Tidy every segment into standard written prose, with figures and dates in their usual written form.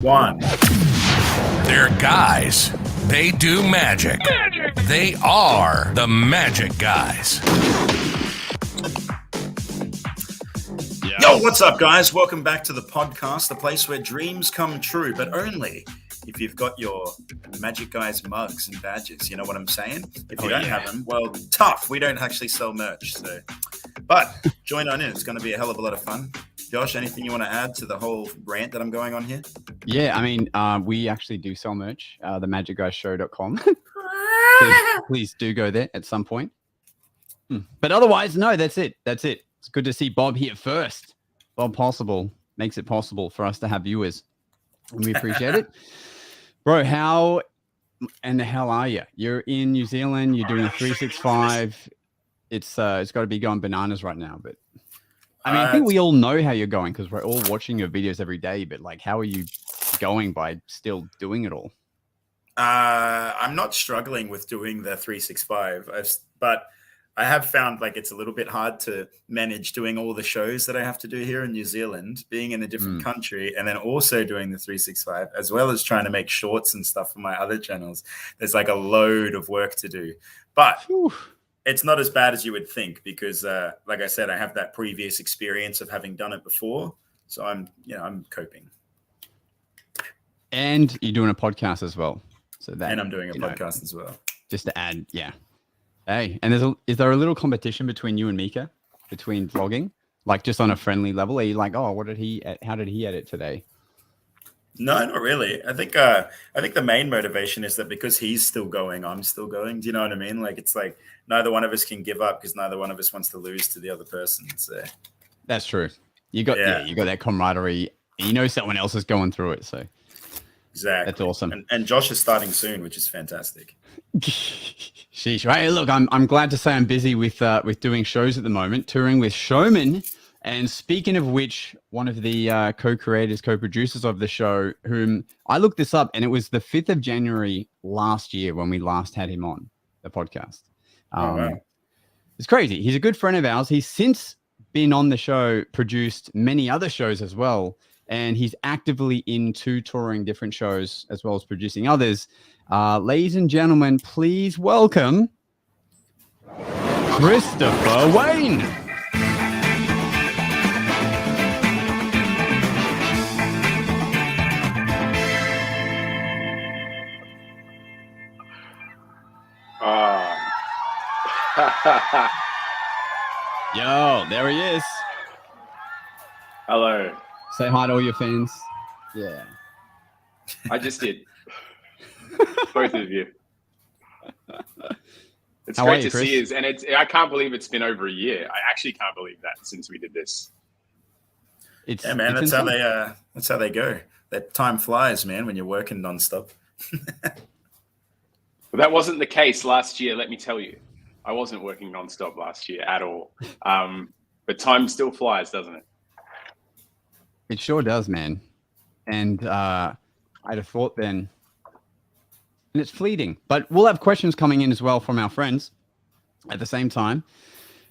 One. They're guys. They do magic. They are the magic guys. Yo, what's up, guys? Welcome back to the podcast, the place where dreams come true, but only if you've got your Magic Guys mugs and badges. You know what I'm saying? If you don't have them, well, tough. We don't actually sell merch. But join on in. It's going to be a hell of a lot of fun. Josh, anything you want to add to the whole rant that I'm going on here? Yeah, I mean, we actually do sell merch, themagicguyshow.com. please do go there at some point. But otherwise, no, that's it. It's good to see Bob here first. Bob Possible makes it possible for us to have viewers. And we appreciate it. Bro, how in the hell are you? You're in New Zealand. You're doing a 365. It's got to be going bananas right now. But I mean, I think we all know how you're going because we're all watching your videos every day. But like, how are you going by still doing it all? I'm not struggling with doing the 365, but I have found like it's a little bit hard to manage doing all the shows that I have to do here in New Zealand, being in a different country, and then also doing the 365, as well as trying to make shorts and stuff for my other channels. There's like a load of work to do, but it's not as bad as you would think because, like I said, I have that previous experience of having done it before, so I'm coping. And you're doing a podcast as well, and I'm doing a podcast as well. Just to add, yeah. Hey, and is there a little competition between you and Mika, between vlogging, like just on a friendly level? Are you like, oh, how did he edit today? No, not really. I think the main motivation is that because he's still going, I'm still going. Do you know what I mean? Like it's like neither one of us can give up because neither one of us wants to lose to the other person. So that's true. You got that camaraderie. You know someone else is going through it, so exactly. That's awesome. And Josh is starting soon, which is fantastic. Sheesh. Right. Look, I'm glad to say I'm busy with doing shows at the moment, touring with Showmen. And speaking of which, one of the co-creators, co-producers of the show, whom I looked this up, and it was the 5th of January last year when we last had him on the podcast. Wow. It's crazy. He's a good friend of ours. He's since been on the show, produced many other shows as well. And he's actively into touring different shows as well as producing others. Ladies and gentlemen, please welcome Christopher Wayne. Yo, there he is. Hello. Say hi to all your fans. Yeah. I just did. Both of you. It's How great you, to see you. And I can't believe it's been over a year. I actually can't believe that since we did this. Yeah, man, that's how they go. That time flies, man, when you're working nonstop. But that wasn't the case last year, let me tell you. I wasn't working nonstop last year at all. But time still flies, doesn't it? It sure does, man. And I'd have thought then, and it's fleeting, but we'll have questions coming in as well from our friends at the same time.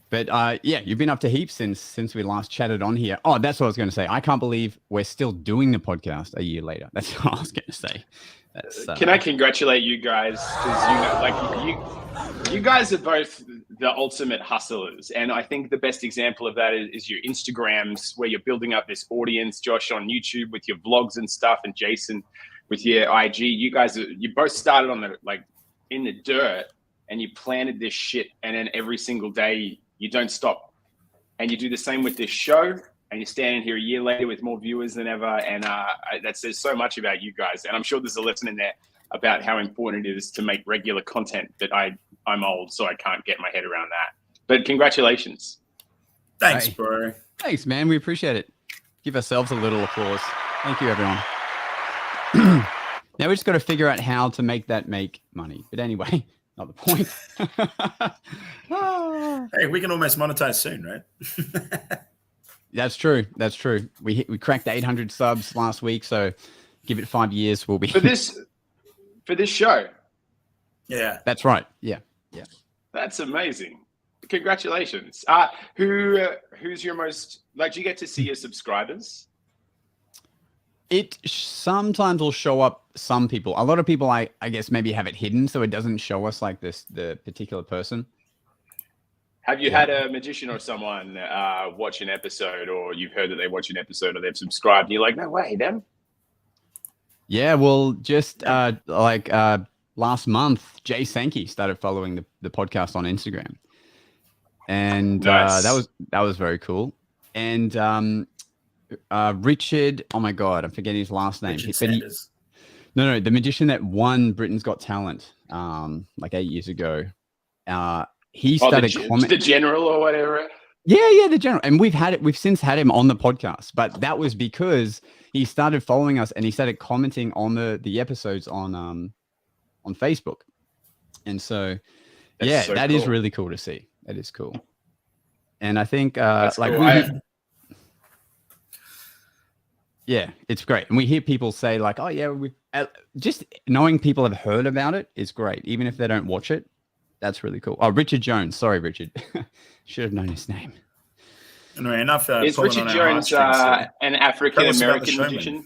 But yeah, you've been up to heaps since we last chatted on here. Oh, that's what I was going to say. I can't believe we're still doing the podcast a year later. That's what I was going to say. Can I congratulate you guys? Because you guys are both the ultimate hustlers, and I think the best example of that is your Instagrams, where you're building up this audience. Josh on YouTube with your vlogs and stuff, and Jason with your IG. You both started on in the dirt, and you planted this shit, and then every single day you don't stop, and you do the same with this show. And you're standing here a year later with more viewers than ever. And that says so much about you guys. And I'm sure there's a lesson in there about how important it is to make regular content that I'm old, so I can't get my head around that. But congratulations. Thanks, bro. Thanks, man. We appreciate it. Give ourselves a little applause. Thank you, everyone. Now we just got to figure out how to make money. But anyway, not the point. Hey, we can almost monetize soon, right? That's true. We cracked 800 subs last week, so give it 5 years. We'll be for this show. Yeah, that's right. Yeah. That's amazing. Congratulations. Who's your most do you get to see your subscribers? It sometimes will show up some people. A lot of people, I guess, maybe have it hidden, so it doesn't show us like the particular person. Have you Yeah. had a magician or someone watch an episode, or you've heard that they watch an episode, or they've subscribed, and you're like, no way, them? Yeah, well, just last month, Jay Sankey started following the podcast on Instagram, and Nice. that was very cool. And Richard, oh my god, I'm forgetting his last name. Richard Sanders. No, the magician that won Britain's Got Talent, like 8 years ago. He started commenting. The general or whatever. Yeah, the general. And we've since had him on the podcast, but that was because he started following us and he started commenting on the episodes on Facebook. And so, that is really cool to see. That is cool. And I think cool. Yeah, it's great. And we hear people say like, oh yeah, just knowing people have heard about it is great. Even if they don't watch it, that's really cool. Oh, Richard Jones. Sorry, Richard. Should have known his name. Anyway, enough. Is Richard Jones an African-American magician?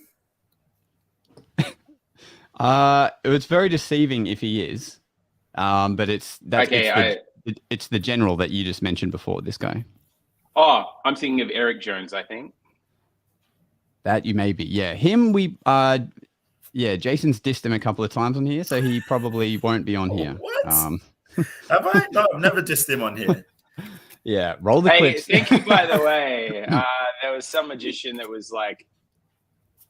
It's very deceiving if he is. But it's the general that you just mentioned before, this guy. Oh, I'm thinking of Eric Jones, I think. That you may be. Yeah. Him, Jason's dissed him a couple of times on here, so he probably won't be on here. What? Have I? No, I've never dissed him on here. Yeah, roll the clips. Thank you, by the way. There was some magician that was like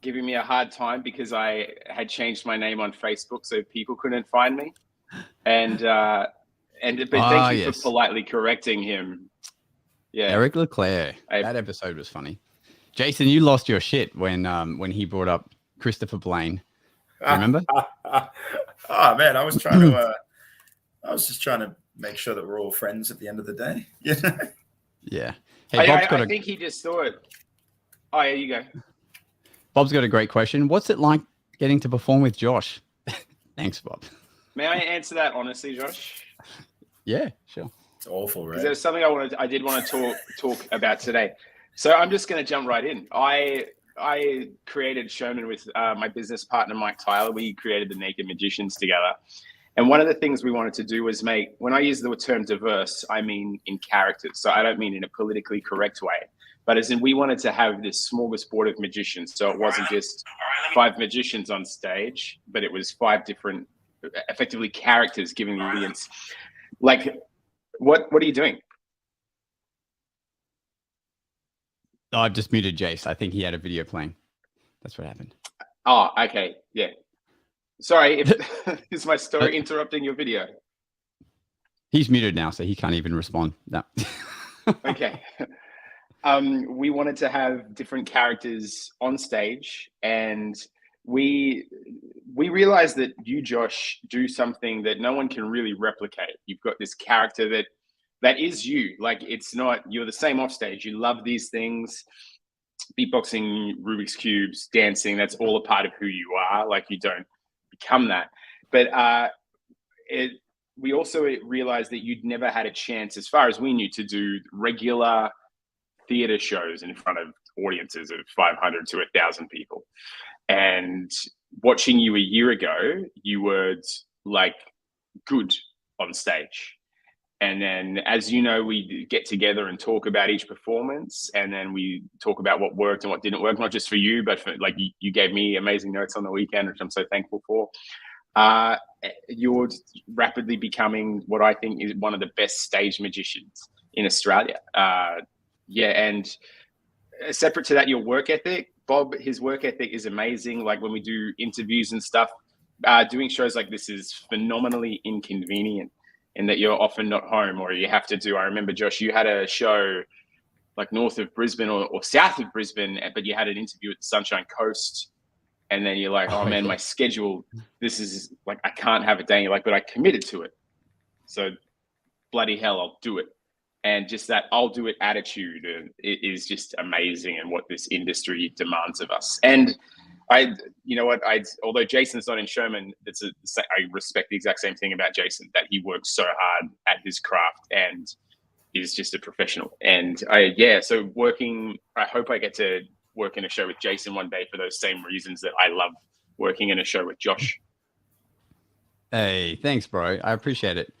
giving me a hard time because I had changed my name on Facebook so people couldn't find me. But thank you for politely correcting him. Yeah. Eric Leclerc. That episode was funny. Jason, you lost your shit when he brought up Christopher Blaine. Remember? Oh man, I was trying to. I was just trying to make sure that we're all friends at the end of the day. Yeah. Hey, I think he just thought. Oh, yeah, you go. Bob's got a great question. What's it like getting to perform with Josh? Thanks, Bob. May I answer that honestly, Josh? Yeah, sure. It's awful, right? There's something I did want to talk about today. So I'm just going to jump right in. I created Showmen with my business partner, Mike Tyler. We created the Naked Magicians together. And one of the things we wanted to do was when I use the term diverse, I mean in characters. So I don't mean in a politically correct way, but as in we wanted to have this smorgasbord of magicians. So it wasn't just 5 magicians on stage, but it was 5 different, effectively characters giving the audience. Like, what are you doing? Oh, I've just muted Jace. I think he had a video playing. That's what happened. Oh, okay. Yeah. Sorry, is my story interrupting your video? He's muted now, so he can't even respond. No. Okay. We wanted to have different characters on stage, and we realized that you, Josh, do something that no one can really replicate. You've got this character that is you. Like, it's not, you're the same off stage. You love these things. Beatboxing, Rubik's Cubes, dancing, that's all a part of who you are. Like, you don't become that. But we also realized that you'd never had a chance, as far as we knew, to do regular theater shows in front of audiences of 500 to 1,000 people. And watching you a year ago, you were like good on stage. And then, as you know, we get together and talk about each performance, and then we talk about what worked and what didn't work, not just for you, but for, like, you gave me amazing notes on the weekend, which I'm so thankful for. You're rapidly becoming what I think is one of the best stage magicians in Australia. And separate to that, your work ethic, Bob, his work ethic is amazing. Like, when we do interviews and stuff, doing shows like this is phenomenally inconvenient, in that you're often not home, or you have to do. I remember, Josh, you had a show like north of Brisbane or south of Brisbane, but you had an interview at the Sunshine Coast, and then you're like, oh man, my schedule, this is like, I can't have a day. And you're like, but I committed to it, so bloody hell, I'll do it. And just that I'll do it attitude is just amazing, and what this industry demands of us. And although Jason's not in Showmen, I respect the exact same thing about Jason, that he works so hard at his craft and is just a professional. And so working, I hope I get to work in a show with Jason one day for those same reasons that I love working in a show with Josh. Hey, thanks, bro. I appreciate it.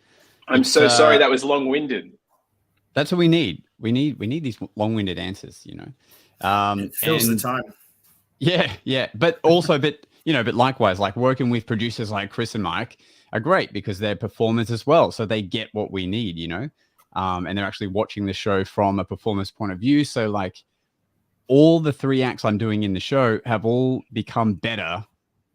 I'm so sorry that was long-winded. That's what we need. We need these long-winded answers, you know. It fills the time. Yeah. But also, but likewise, like working with producers like Chris and Mike are great because they're performers as well. So they get what we need, you know. And they're actually watching the show from a performer's point of view. So like all the 3 acts I'm doing in the show have all become better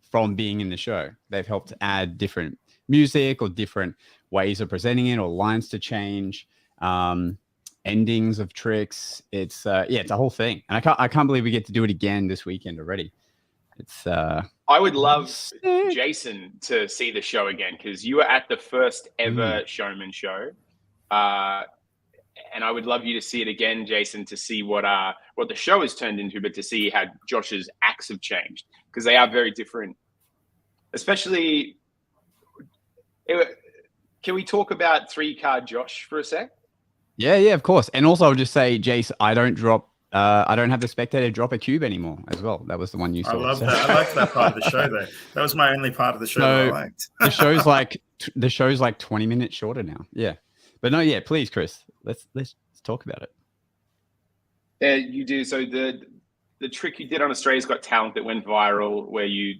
from being in the show. They've helped add different music or different ways of presenting it or lines to change, endings of tricks. It's a whole thing. And I can't believe we get to do it again this weekend already. It's I would love Jason to see the show again because you were at the first ever Showman show. And I would love you to see it again, Jason, to see what the show has turned into, but to see how Josh's acts have changed because they are very different. Especially, can we talk about 3-card Josh for a sec? Yeah, of course. And also, I'll just say, Jace, I don't have the spectator drop a cube anymore as well. That was the one you saw. I love that. I liked that part of the show though. That was my only part of the show that I liked. the show's like 20 minutes shorter now. Yeah. But no, yeah, please, Chris, let's talk about it. Yeah, you do. So the trick you did on Australia's Got Talent that went viral, where you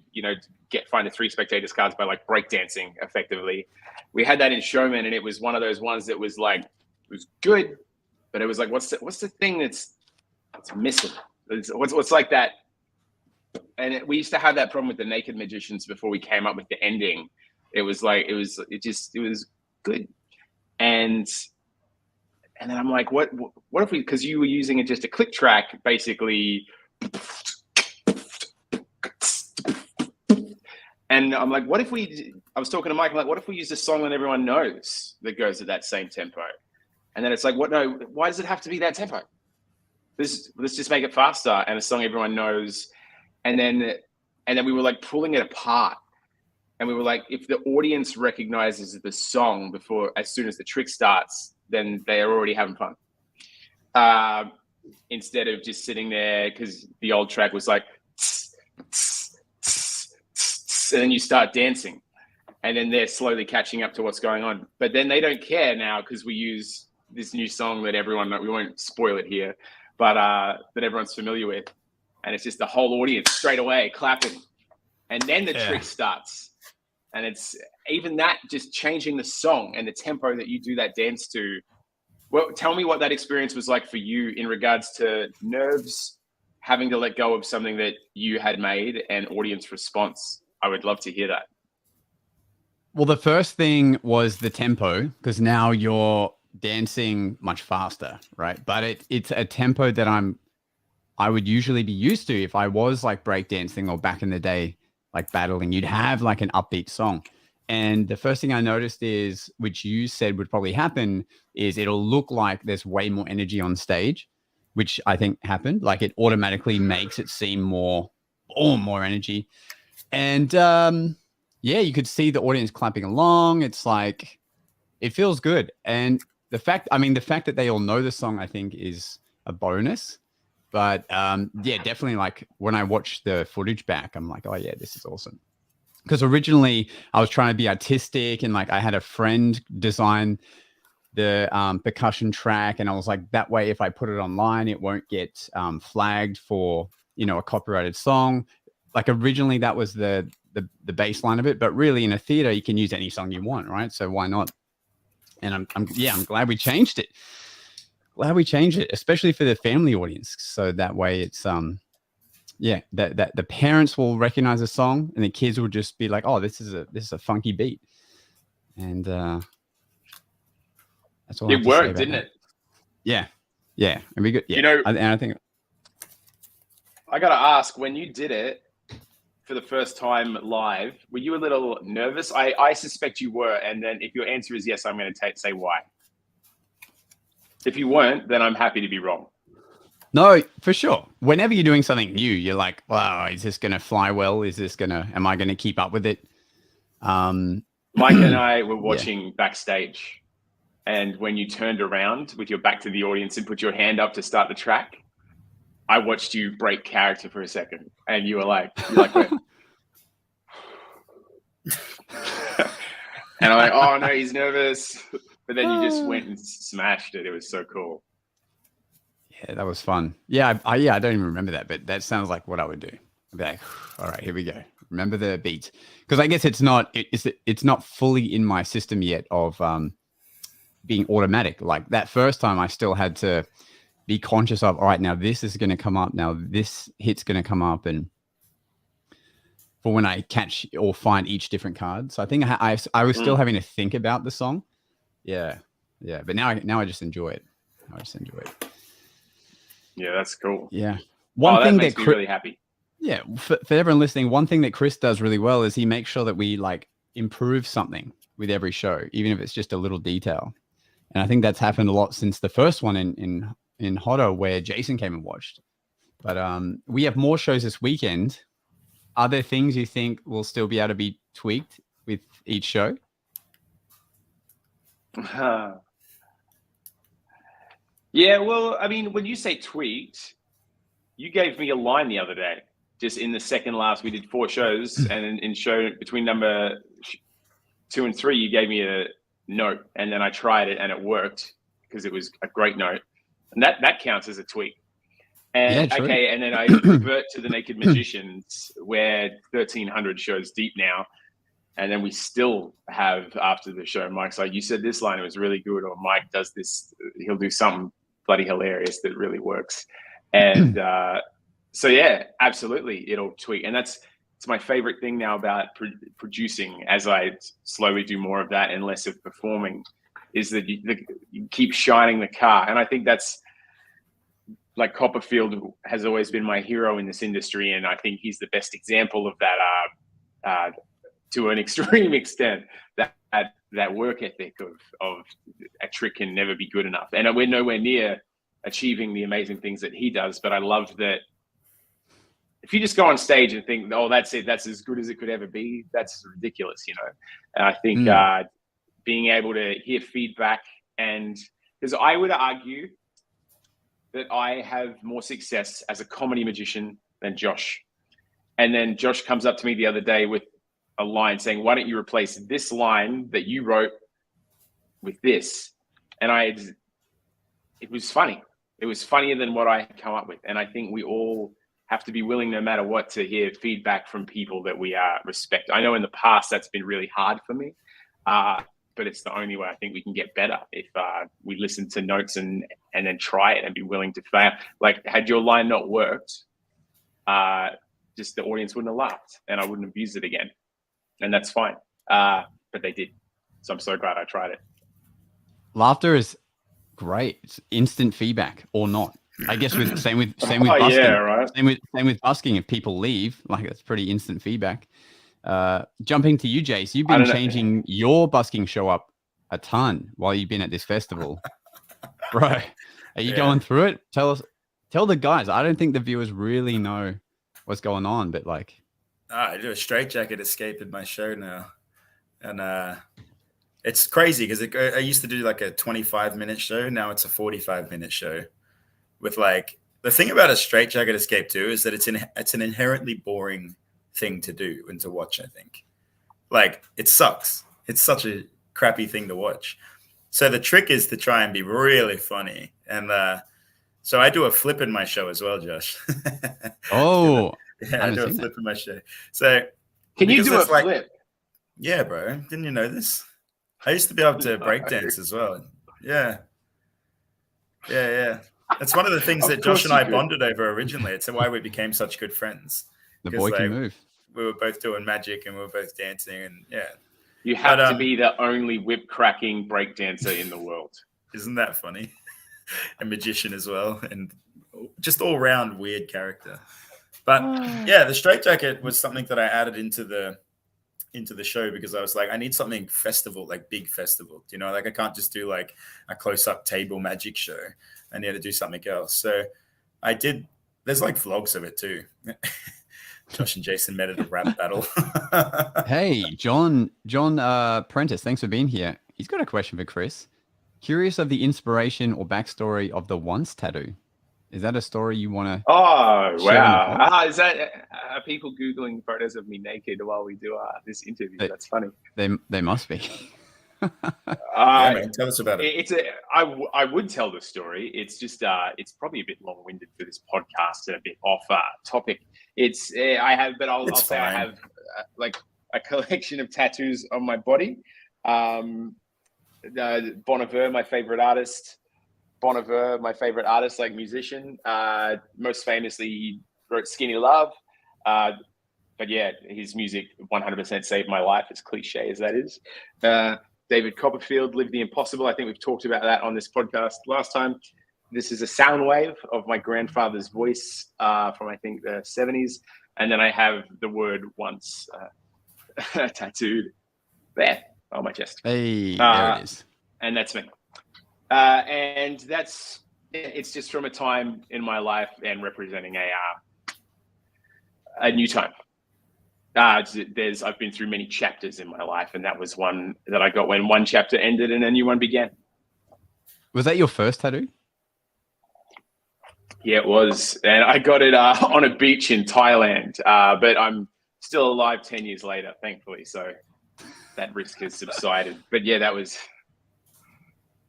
find the 3 spectators cards by like breakdancing effectively. We had that in Showman, and it was one of those ones that was like it was good, but it was like what's the thing that's missing? What's like that? And we used to have that problem with the Naked Magicians before we came up with the ending. It was good. And then I'm like, what if we, because you were using it just a click track, basically. And I'm like, I was talking to Mike, I'm like, what if we use a song that everyone knows that goes at that same tempo? And then it's like, why does it have to be that tempo? Let's just make it faster and a song everyone knows. And then we were like pulling it apart. And we were like, if the audience recognizes the song as soon as the trick starts, then they are already having fun. Instead of just sitting there, because the old track was like, tss, tss, tss, tss, and then you start dancing. And then they're slowly catching up to what's going on. But then they don't care now because we use this new song that we won't spoil it here, but that everyone's familiar with. And it's just the whole audience straight away clapping. And then the trick starts. And it's even that just changing the song and the tempo that you do that dance to. Well, tell me what that experience was like for you in regards to nerves, having to let go of something that you had made and audience response. I would love to hear that. Well, the first thing was the tempo, because now you're dancing much faster, right? But it's a tempo that I would usually be used to if I was like breakdancing or back in the day, like battling. You'd have like an upbeat song. And the first thing I noticed is, which you said would probably happen, is it'll look like there's way more energy on stage, which I think happened. Like it automatically makes it seem more energy. And you could see the audience clapping along. It's like, it feels good. And the fact that they all know the song, I think is a bonus. But definitely like when I watch the footage back, I'm like, oh yeah, this is awesome. Because originally I was trying to be artistic and like I had a friend design the percussion track, and I was like, that way if I put it online, it won't get flagged for, a copyrighted song. Like originally that was the baseline of it, but really in a theater you can use any song you want, right? So why not? And I'm glad we changed it. Especially for the family audience. So that way it's that the parents will recognize a song and the kids will just be like, oh, this is a funky beat. And that's all. It worked, didn't it? Yeah. And we good. Yeah. And I think I gotta ask, when you did it for the first time live, were you a little nervous? I suspect you were, and then if your answer is yes, I'm going to say why. If you weren't, then I'm happy to be wrong. No, for sure. Whenever you're doing something new, you're like, wow, is this going to fly well? Am I going to keep up with it? Mike and I were watching backstage, and when you turned around with your back to the audience and put your hand up to start the track, I watched you break character for a second, and you're like, wait. And I'm like, oh no, he's nervous. But then you just went and smashed it. It was so cool. Yeah, that was fun. Yeah, I don't even remember that, but that sounds like what I would do. I'd be like, all right, here we go. Remember the beat, because I guess it's not fully in my system yet of being automatic. Like that first time, I still had to be conscious of, all right, now this is going to come up, now this hit's going to come up, and for when I catch or find each different card. So I think I was still having to think about the song. Yeah. But now I just enjoy it. Yeah, that's cool. Yeah. One thing that makes me really happy. Yeah, for everyone listening, one thing that Chris does really well is he makes sure that we like improve something with every show, even if it's just a little detail. And I think that's happened a lot since the first one in Hotto, where Jason came and watched. But we have more shows this weekend. Are there things you think will still be able to be tweaked with each show? Yeah, well, I mean, when you say tweaked, you gave me a line the other day. Just in the second last, we did 4 shows, and in show between number 2 and 3, you gave me a note, and then I tried it, and it worked because it was a great note, and that counts as a tweak. And yeah, okay, and then I revert to the Naked Magicians, where 1,300 shows deep now, and then we still have after the show, Mike's like, "You said this line, it was really good," or Mike does this, he'll do something bloody hilarious that really works, and. So yeah, absolutely, it'll tweak, and it's my favorite thing now about producing. As I slowly do more of that and less of performing, is that you keep shining the car, and I think that's like Copperfield has always been my hero in this industry, and I think he's the best example of that to an extreme extent. That work ethic of a trick can never be good enough, and we're nowhere near achieving the amazing things that he does. But I love that. If you just go on stage and think, oh, that's it, that's as good as it could ever be, that's ridiculous, you know. And I think being able to hear feedback, and because I would argue that I have more success as a comedy magician than Josh. And then Josh comes up to me the other day with a line saying, why don't you replace this line that you wrote with this? And it was funny. It was funnier than what I had come up with. And I think we all have to be willing, no matter what, to hear feedback from people that we respect. I know in the past that's been really hard for me, but it's the only way I think we can get better if we listen to notes and then try it and be willing to fail. Like, had your line not worked, just the audience wouldn't have laughed and I wouldn't have used it again. And that's fine. But they did. So I'm so glad I tried it. Laughter is great. It's instant feedback or not. I guess same with busking. Yeah, right. Same with busking. If people leave, like, that's pretty instant feedback. Jumping to you, Jace, you've been changing your busking show up a ton while you've been at this festival, bro. Are you going through it? Tell the guys. I don't think the viewers really know what's going on, but like, I do a straitjacket escape in my show now, and it's crazy because I used to do like a 25-minute show. Now it's a 45-minute show. With like, the thing about a straitjacket escape too is that it's an inherently boring thing to do and to watch. I think, like, it sucks. It's such a crappy thing to watch. So the trick is to try and be really funny, and so I do a flip in my show as well, Josh. Oh, yeah, I do a flip in my show. So can you do a flip? Like, yeah, bro. Didn't you know this? I used to be able to breakdance as well. Yeah. It's one of the things that Josh and I bonded over originally. It's why we became such good friends. The boy can move. We were both doing magic and we were both dancing, and yeah. You have to be the only whip cracking breakdancer in the world. Isn't that funny? A magician as well, and just all round weird character. But yeah, the straitjacket was something that I added into the show because I was like, I need something festival, like big festival. You know, like I can't just do like a close-up table magic show. I need to do something else. So I did. There's like vlogs of it too. Josh and Jason met at a rap battle. Hey, John Prentice, thanks for being here. He's got a question for Chris. Curious of the inspiration or backstory of the once tattoo. Is that a story you want to? Oh, Share on the pod? wow! Are people googling photos of me naked while we do this interview? That's funny. They must be. Yeah, man, tell us about it. I would tell the story. It's just it's probably a bit long-winded for this podcast and a bit off topic. It's I'll say fine. I have like a collection of tattoos on my body. Bon Iver, my favorite artist. Bon Iver, my favorite artist, like musician. Most famously, he wrote Skinny Love. But yeah, his music 100% saved my life, as cliche as that is. David Copperfield, Lived the Impossible. I think we've talked about that on this podcast last time. This is a sound wave of my grandfather's voice from, I think, the 70s. And then I have the word once tattooed there on my chest. Hey, there it is. And that's me. And it's just from a time in my life and representing a new time. I've been through many chapters in my life, and that was one that I got when one chapter ended and a new one began. Was that your first tattoo? Yeah, it was. And I got it on a beach in Thailand, but I'm still alive 10 years later, thankfully. So that risk has subsided. But yeah, that was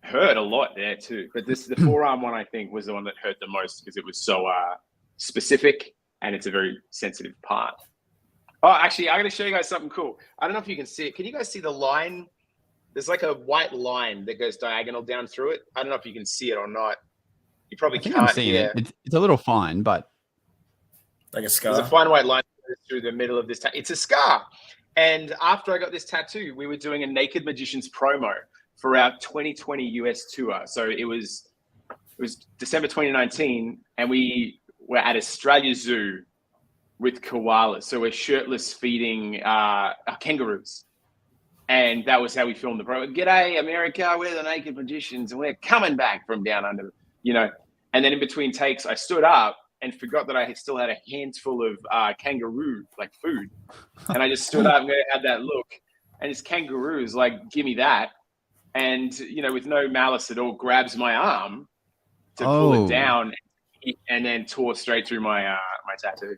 hurt a lot there too. But the forearm one, I think, was the one that hurt the most because it was so specific and it's a very sensitive part. Oh, actually, I'm going to show you guys something cool. I don't know if you can see it. Can you guys see the line? There's like a white line that goes diagonal down through it. I don't know if you can see it or not. You probably can't. I'm seeing it. It's a little fine, but like a scar. There's a fine white line through the middle of this. It's a scar. And after I got this tattoo, we were doing a Naked Magicians promo for our 2020 US tour. So it was December 2019, and we were at Australia Zoo with koalas. So we're shirtless feeding kangaroos. And that was how we filmed the program. G'day, America, we're the Naked Magicians, and we're coming back from down under, And then in between takes, I stood up and forgot that I still had a handful of kangaroo, like food. And I just stood up and had that look. And this kangaroo is like, give me that. And, with no malice at all, grabs my arm to pull it down and then tore straight through my my tattoo.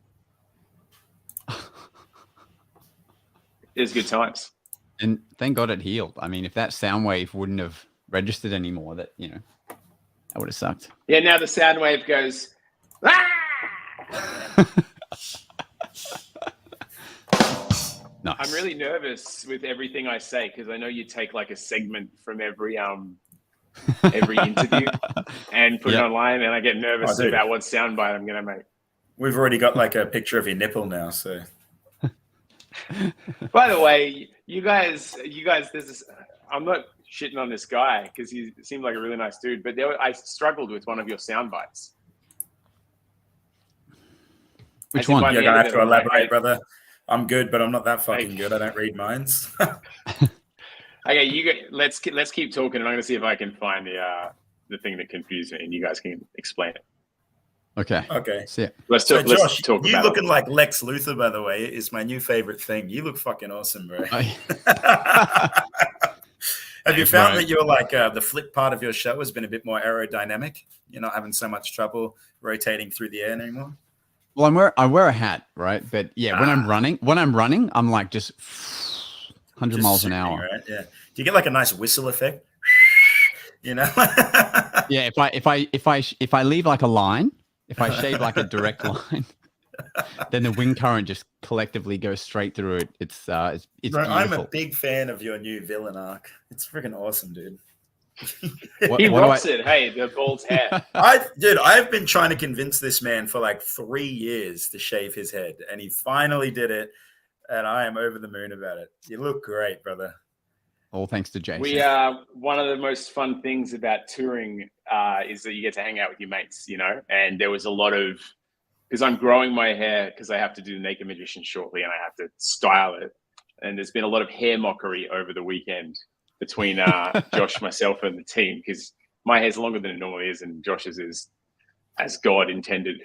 It was good times. And thank God it healed. I mean, if that sound wave wouldn't have registered anymore, that would have sucked. Yeah, now the sound wave goes, ah! Nice. I'm really nervous with everything I say because I know you take like a segment from every interview and put it online, and I get nervous about what soundbite I'm gonna make. We've already got like a picture of your nipple now, so. By the way, you guys, there's this. I'm not shitting on this guy because he seemed like a really nice dude, but I struggled with one of your sound bites. Which one? You're gonna have to elaborate, brother. I'm good, but I'm not that fucking good. I don't read minds. Okay, let's keep talking, and I'm gonna see if I can find the thing that confused me, and you guys can explain it. Okay. So Let's Josh, talk you about looking like Lex Luthor, by the way, is my new favorite thing. You look fucking awesome, bro. Have you found that you're like the flip part of your show has been a bit more aerodynamic? You're not having so much trouble rotating through the air anymore? Well, I wear a hat, right? But yeah, when I'm running, I'm like just 100 miles an hour. Right? Yeah. Do you get like a nice whistle effect? Yeah. If I leave like a line, if I shave like a direct line, then the wind current just collectively goes straight through it. It's bro, beautiful. I'm a big fan of your new villain arc. It's freaking awesome, dude. He rocks it. Hey, the bald hair. I've been trying to convince this man for like 3 years to shave his head, and he finally did it, and I am over the moon about it. You look great, brother. All thanks to Jason. We one of the most fun things about touring is that you get to hang out with your mates, and there was a lot of, because I'm growing my hair because I have to do the Naked Magician shortly and I have to style it. And there's been a lot of hair mockery over the weekend between Josh, myself, and the team, because my hair's longer than it normally is, and Josh's is as God intended.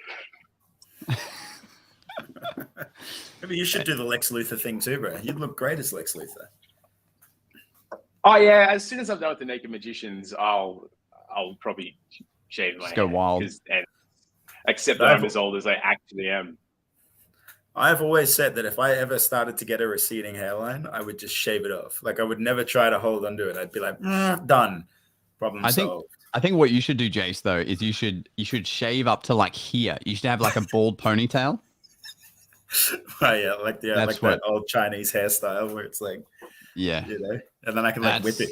Maybe you should do the Lex Luthor thing too, bro. You'd look great as Lex Luthor. Oh yeah, as soon as I'm done with the Naked Magicians, I'll probably shave my hair. Go wild. accept that I'm as old as I actually am. I've always said that if I ever started to get a receding hairline, I would just shave it off. Like I would never try to hold onto it. I'd be like, done. Problem solved. I think what you should do, Jace, though, is you should shave up to like here. You should have like a bald ponytail. Oh yeah, like that old Chinese hairstyle where it's like, yeah, you know, and then I can like whip it.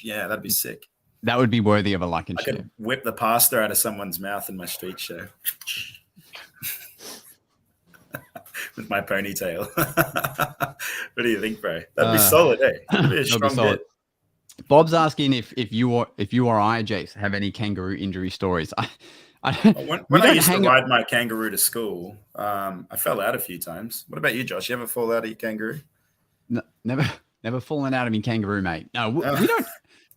Yeah, that'd be sick. That would be worthy of a like and I share. could whip the pasta out of someone's mouth in my street show with my ponytail. What do you think, bro? That'd be solid, eh? That'd be a strong bit. Bob's asking if you or I, Jace, have any kangaroo injury stories. When I used to ride my kangaroo to school, I fell out a few times. What about you, Josh? You ever fall out of your kangaroo? No, never fallen out of your kangaroo, mate. No,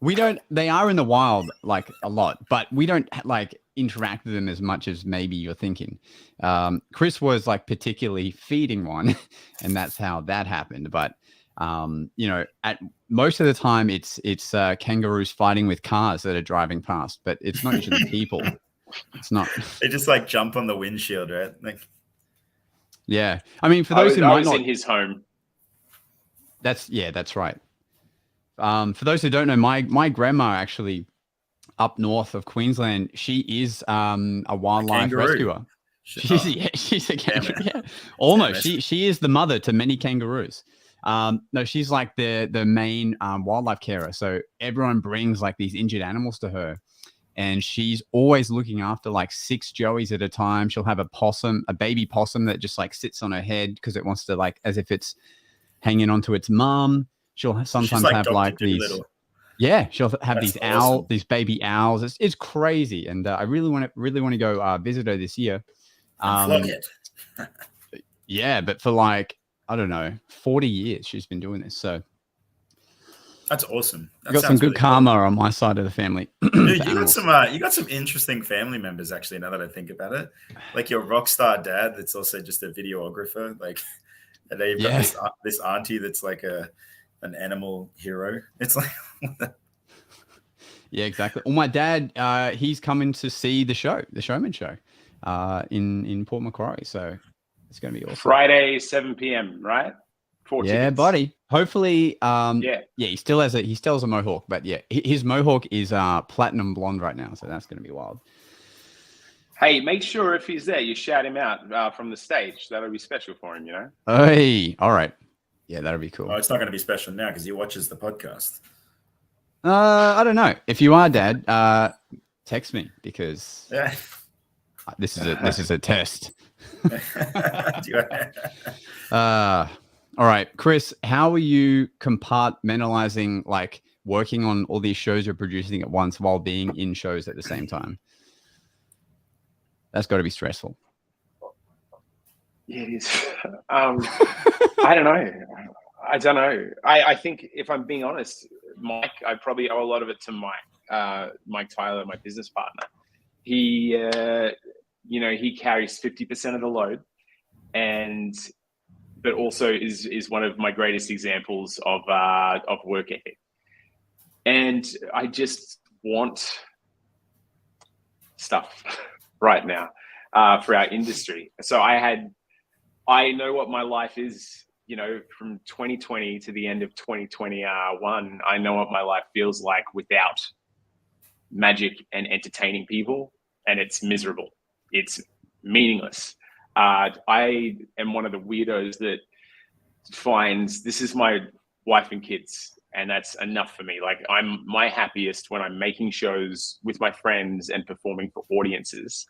we don't. They are in the wild like a lot, but we don't like interact with them as much as maybe you're thinking. Chris was like particularly feeding one, and that's how that happened. But you know, at most of the time, it's kangaroos fighting with cars that are driving past, but it's not usually people. It's not. They just like jump on the windshield, right? Like, yeah. I mean, for those who might not, in his home. That's right. For those who don't know, my grandma actually up north of Queensland, she is a wildlife rescuer. She's a kangaroo. Yeah. Almost. She is the mother to many kangaroos. No, she's like the main wildlife carer. So everyone brings like these injured animals to her, and she's always looking after like 6 joeys at a time. She'll have a baby possum that just like sits on her head because it wants to like as if it's hanging onto its mum. She'll sometimes have like these. Yeah, she'll have these baby owls. It's crazy, and I really want to go visit her this year. Yeah, but for like I don't know, 40 years she's been doing this. So that's awesome. You got some good karma on my side of the family. Dude, you got some interesting family members actually. Now that I think about it, like your rock star dad, that's also just a videographer. Like, and then you've got this auntie that's like an animal hero. It's like, yeah, exactly. Well, my dad, he's coming to see the Showman show, in Port Macquarie. So it's going to be awesome. Friday, 7 p.m. Right? 4 yeah, tickets. Buddy. Hopefully, he still has a mohawk, but yeah, his mohawk is platinum blonde right now, so that's going to be wild. Hey, make sure if he's there, you shout him out from the stage. That'll be special for him, you know. Hey, all right. Yeah, that'll be cool. Oh, it's not going to be special now because he watches the podcast. I don't know. If you are, Dad, text me because this is a test. All right, Chris, how are you compartmentalizing, like working on all these shows you're producing at once while being in shows at the same time? That's got to be stressful. Yeah, it is. I don't know. I think if I'm being honest, Mike, I probably owe a lot of it to Mike Tyler, my business partner. He, he carries 50% of the load, but also is one of my greatest examples of work ethic. And I just want stuff right now for our industry. So I know what my life is, from 2020 to the end of 2021. I know what my life feels like without magic and entertaining people, and it's miserable. It's meaningless. I am one of the weirdos that finds this is my wife and kids, and that's enough for me. Like, I'm my happiest when I'm making shows with my friends and performing for audiences.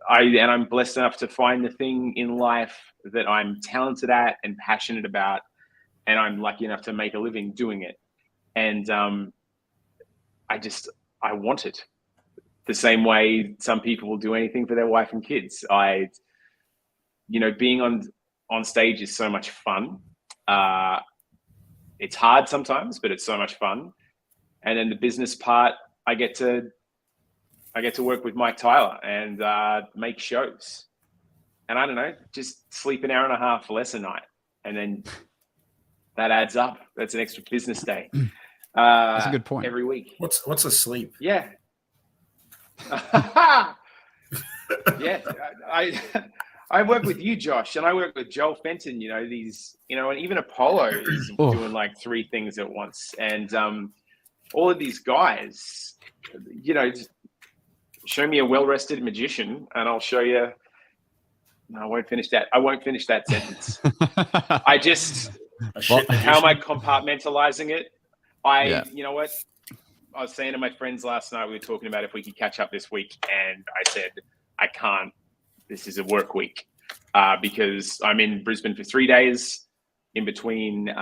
I'm blessed enough to find the thing in life that I'm talented at and passionate about, and I'm lucky enough to make a living doing it. And I want it the same way some people will do anything for their wife and kids. Being on stage is so much fun. It's hard sometimes, but it's so much fun. And then the business part, I get to work with Mike Tyler and make shows. And I don't know, just sleep an hour and a half less a night. And then that adds up. That's an extra business day. That's a good point. Every week. What's a sleep? Yeah. Yeah, I work with you, Josh, and I work with Joel Fenton. You know, these, you know, and even Apollo is doing like 3 things at once, and all of these guys, you know, just show me a well-rested magician, and I'll show you. No, I won't finish that. I won't finish that sentence. I just, how am I compartmentalizing it? You know what? I was saying to my friends last night, we were talking about if we could catch up this week, and I said, I can't. This is a work week because I'm in Brisbane for 3 days in between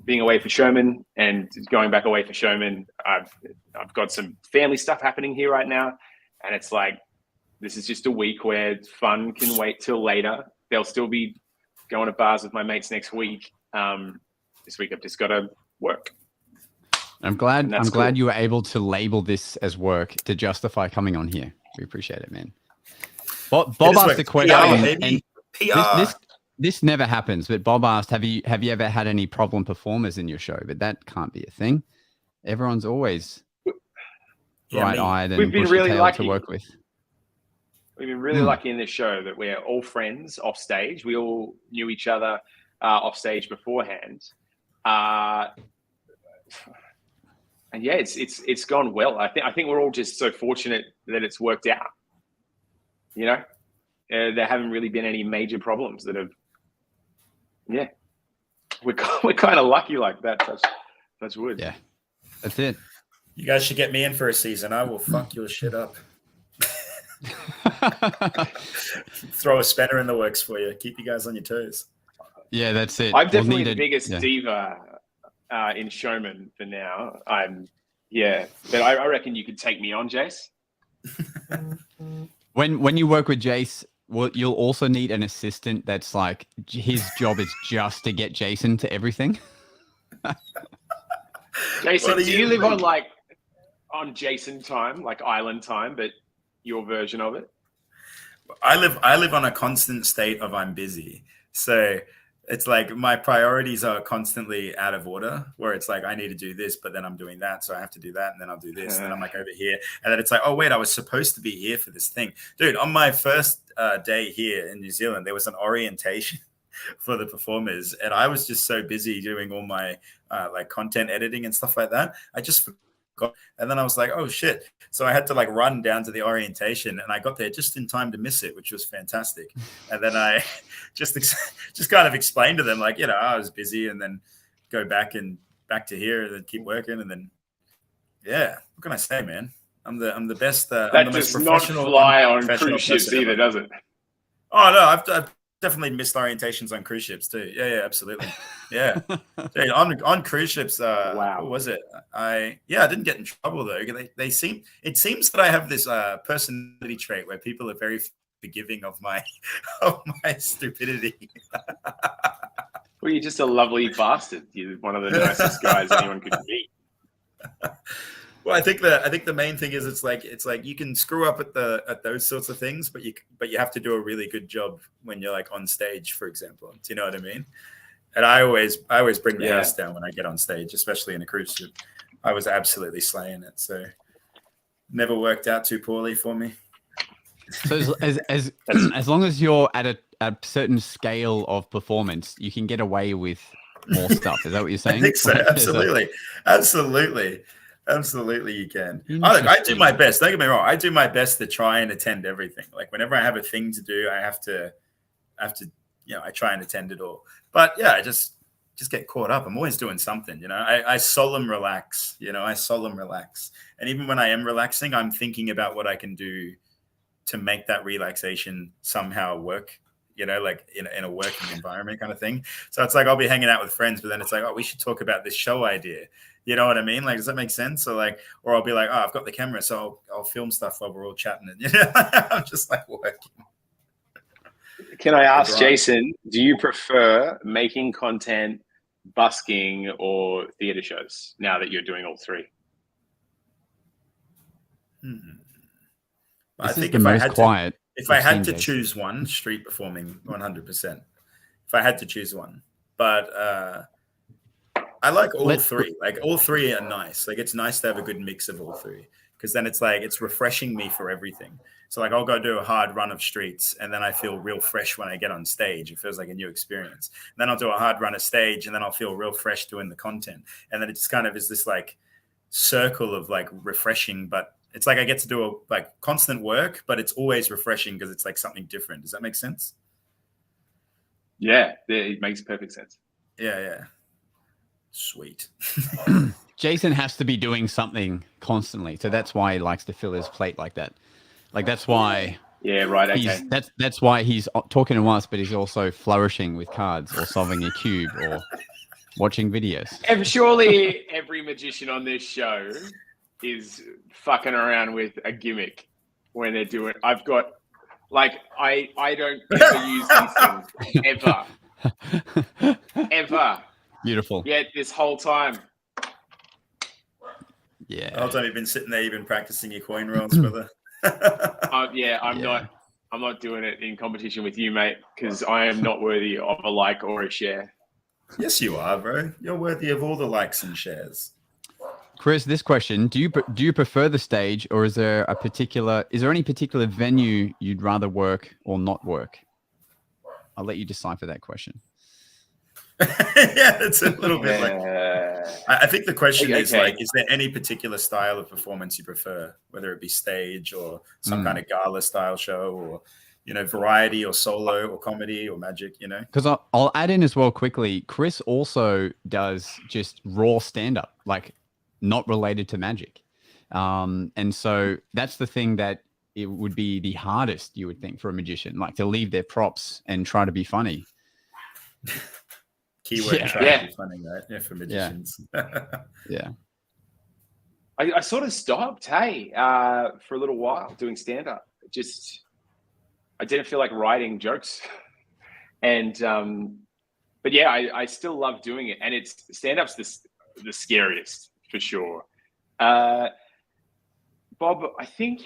being away for Showmen and going back away for Showmen. I've got some family stuff happening here right now, and it's like, this is just a week where fun can wait till later. They'll still be going to bars with my mates next week. This week I've just got to work. I'm glad you were able to label this as work to justify coming on here. We appreciate it, man. Bob asked a question. And this never happens, but Bob asked, have you ever had any problem performers in your show? But that can't be a thing. Everyone's always bright-eyed and bushy-tailed to work with. We've been really lucky in this show that we're all friends off stage. We all knew each other off stage beforehand. And yeah, it's gone well. I think we're all just so fortunate that it's worked out. You know, there haven't really been any major problems that have. Yeah, we're kind of lucky like that. That's wood. Yeah, that's it. You guys should get me in for a season. I will fuck your shit up. Throw a spanner in the works for you. Keep you guys on your toes. Yeah, that's it. I'm definitely the biggest diva in Showmen for now. But I reckon you could take me on, Jace. When you work with Jace, you'll also need an assistant that's like, his job is just to get Jason to everything. Jason, do you live on Jason time, like island time, but your version of it? I live on a constant state of I'm busy. So it's like my priorities are constantly out of order, where it's like I need to do this, but then I'm doing that, so I have to do that, and then I'll do this, and then I'm like over here, and then it's like, oh wait, I was supposed to be here for this thing, dude. On my first day here in New Zealand, there was an orientation for the performers, and I was just so busy doing all my like content editing and stuff like that, I just forgot. And then I was like, oh shit. So I had to like run down to the orientation, and I got there just in time to miss it, which was fantastic. And then I just kind of explained to them, like, you know, I was busy, and then go back to here and then keep working. And then, yeah, what can I say, man? I'm the best. That I'm the does most not fly on cruise ships either, does it? Oh no, I've definitely missed orientations on cruise ships too. Yeah, absolutely. Yeah, dude, on cruise ships. Wow. What was it? I didn't get in trouble though. It seems that I have this personality trait where people are very forgiving of my stupidity. Well, you're just a lovely bastard. You're one of the nicest guys anyone could meet. Well, I think the main thing is it's like you can screw up at those sorts of things, but you have to do a really good job when you're like on stage, for example. Do you know what I mean? And I always bring the house down when I get on stage, especially in a cruise ship. I was absolutely slaying it, so never worked out too poorly for me. So as long as you're at a certain scale of performance, you can get away with more stuff. Is that what you're saying? I think so. Absolutely, you can. I do my best. Don't get me wrong. I do my best to try and attend everything. Like whenever I have a thing to do, I have to, I try and attend it all. But yeah, I just get caught up. I'm always doing something. I solemn relax. And even when I am relaxing, I'm thinking about what I can do to make that relaxation somehow work. Like in a working environment kind of thing. So it's like I'll be hanging out with friends, but then it's like, oh, we should talk about this show idea. You know what I mean? Like, does that make sense? Or I'll be like, oh, I've got the camera, so I'll film stuff while we're all chatting. And I'm just like working. Can I ask Jason, do you prefer making content, busking, or theater shows now that you're doing all three? I think if I had to choose one, street performing 100%. If I had to choose one. But I like all three. Like all three are nice. Like it's nice to have a good mix of all three. because then it's like it's refreshing me for everything. So like I'll go do a hard run of streets and then I feel real fresh when I get on stage. It feels like a new experience. And then I'll do a hard run of stage and then I'll feel real fresh doing the content. And then it just kind of is this like circle of like refreshing, but it's like I get to do like constant work, but it's always refreshing because it's like something different. Does that make sense? Yeah, it makes perfect sense. Yeah. Sweet. Jason has to be doing something constantly, so that's why he likes to fill his plate like that. Like that's why. Yeah, right. Okay. That's why he's talking to us, but he's also flourishing with cards or solving a cube or watching videos. And surely every magician on this show is fucking around with a gimmick when they're doing. I've got like I don't ever use these things ever. Beautiful. Yet this whole time. Yeah. The whole time you've been sitting there, you've been practicing your coin rolls, brother. I'm not doing it in competition with you, mate, because I am not worthy of a like or a share. Yes, you are, bro. You're worthy of all the likes and shares. Chris, this question: Do you prefer the stage, or is there any particular venue you'd rather work or not work? I'll let you decipher that question. Yeah, it's a little bit like. I think the question is like, is there any particular style of performance you prefer, whether it be stage or some kind of gala style show, or variety or solo or comedy or magic? Because I'll add in as well quickly. Chris also does just raw stand up, like not related to magic, and so that's the thing that it would be the hardest, you would think, for a magician, like to leave their props and try to be funny. Keyword try to be funny, right? Yeah, for magicians. Yeah. I sort of stopped, for a little while doing stand-up. I didn't feel like writing jokes. And but yeah, I still love doing it. And stand-up's the scariest for sure. Bob, I think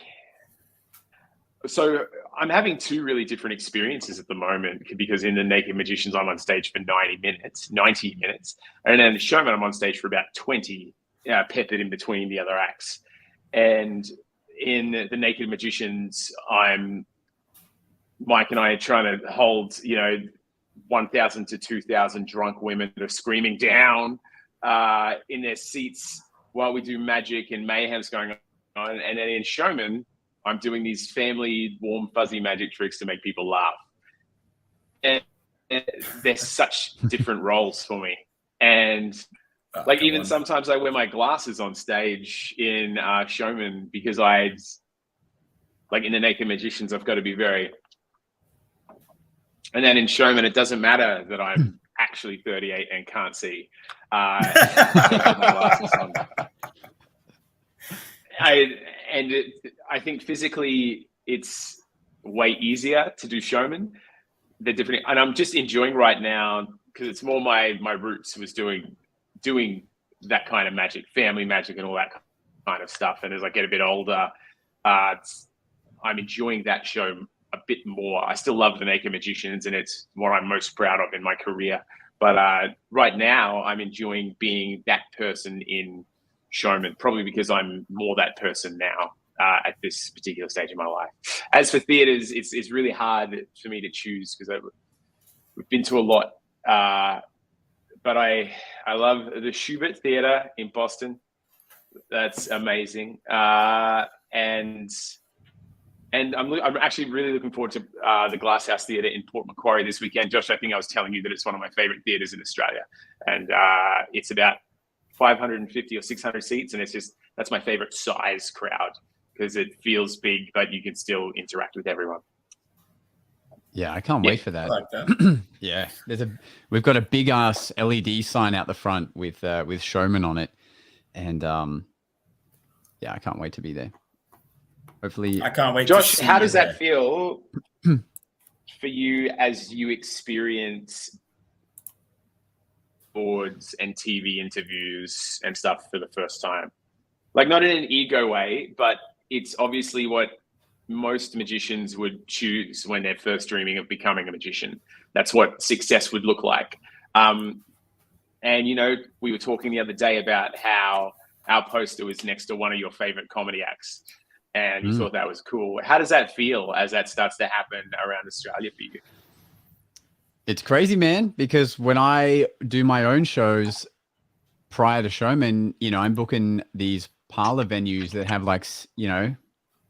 so I'm having two really different experiences at the moment, because in the Naked Magicians, I'm on stage for 90 minutes. And then the Showmen, I'm on stage for about 20, peppered in between the other acts. And in the Naked Magicians, Mike and I are trying to hold, 1,000 to 2,000 drunk women that are screaming down in their seats while we do magic and mayhem's going on. And then in Showmen, I'm doing these family warm, fuzzy magic tricks to make people laugh. And they're such different roles for me. And even sometimes I wear my glasses on stage in Showmen, because in the Naked Magicians, I've got to be very... And then in Showmen, it doesn't matter that I'm actually 38 and can't see. I have my glasses on. I think physically it's way easier to do Showmen. They're different, and I'm just enjoying right now because it's more my roots was doing that kind of magic, family magic, and all that kind of stuff. And as I get a bit older, I'm enjoying that show a bit more. I still love the Naked Magicians, and it's what I'm most proud of in my career. But right now, I'm enjoying being that person in Showmen, probably because I'm more that person now at this particular stage of my life. As for theaters, it's really hard for me to choose, because we've been to a lot. But I love the Schubert Theater in Boston. That's amazing. And I'm actually really looking forward to the Glasshouse Theatre in Port Macquarie this weekend. Josh, I think I was telling you that it's one of my favorite theatres in Australia. And it's about 550 or 600 seats. And that's my favorite size crowd, because it feels big, but you can still interact with everyone. Yeah, I can't wait for that. I like that. Yeah, we've got a big ass LED sign out the front with Showmen on it, and yeah, I can't wait to be there. Hopefully, I can't wait. Josh, to see how does there. that feel for you as you experience boards and TV interviews and stuff for the first time? Like, not in an ego way, but it's obviously what most magicians would choose when they're first dreaming of becoming a magician. That's what success would look like. And, we were talking the other day about how our poster was next to one of your favorite comedy acts, and you thought that was cool. How does that feel as that starts to happen around Australia for you? It's crazy, man, because when I do my own shows prior to Showmen, you know, I'm booking these parlor venues that have like, you know,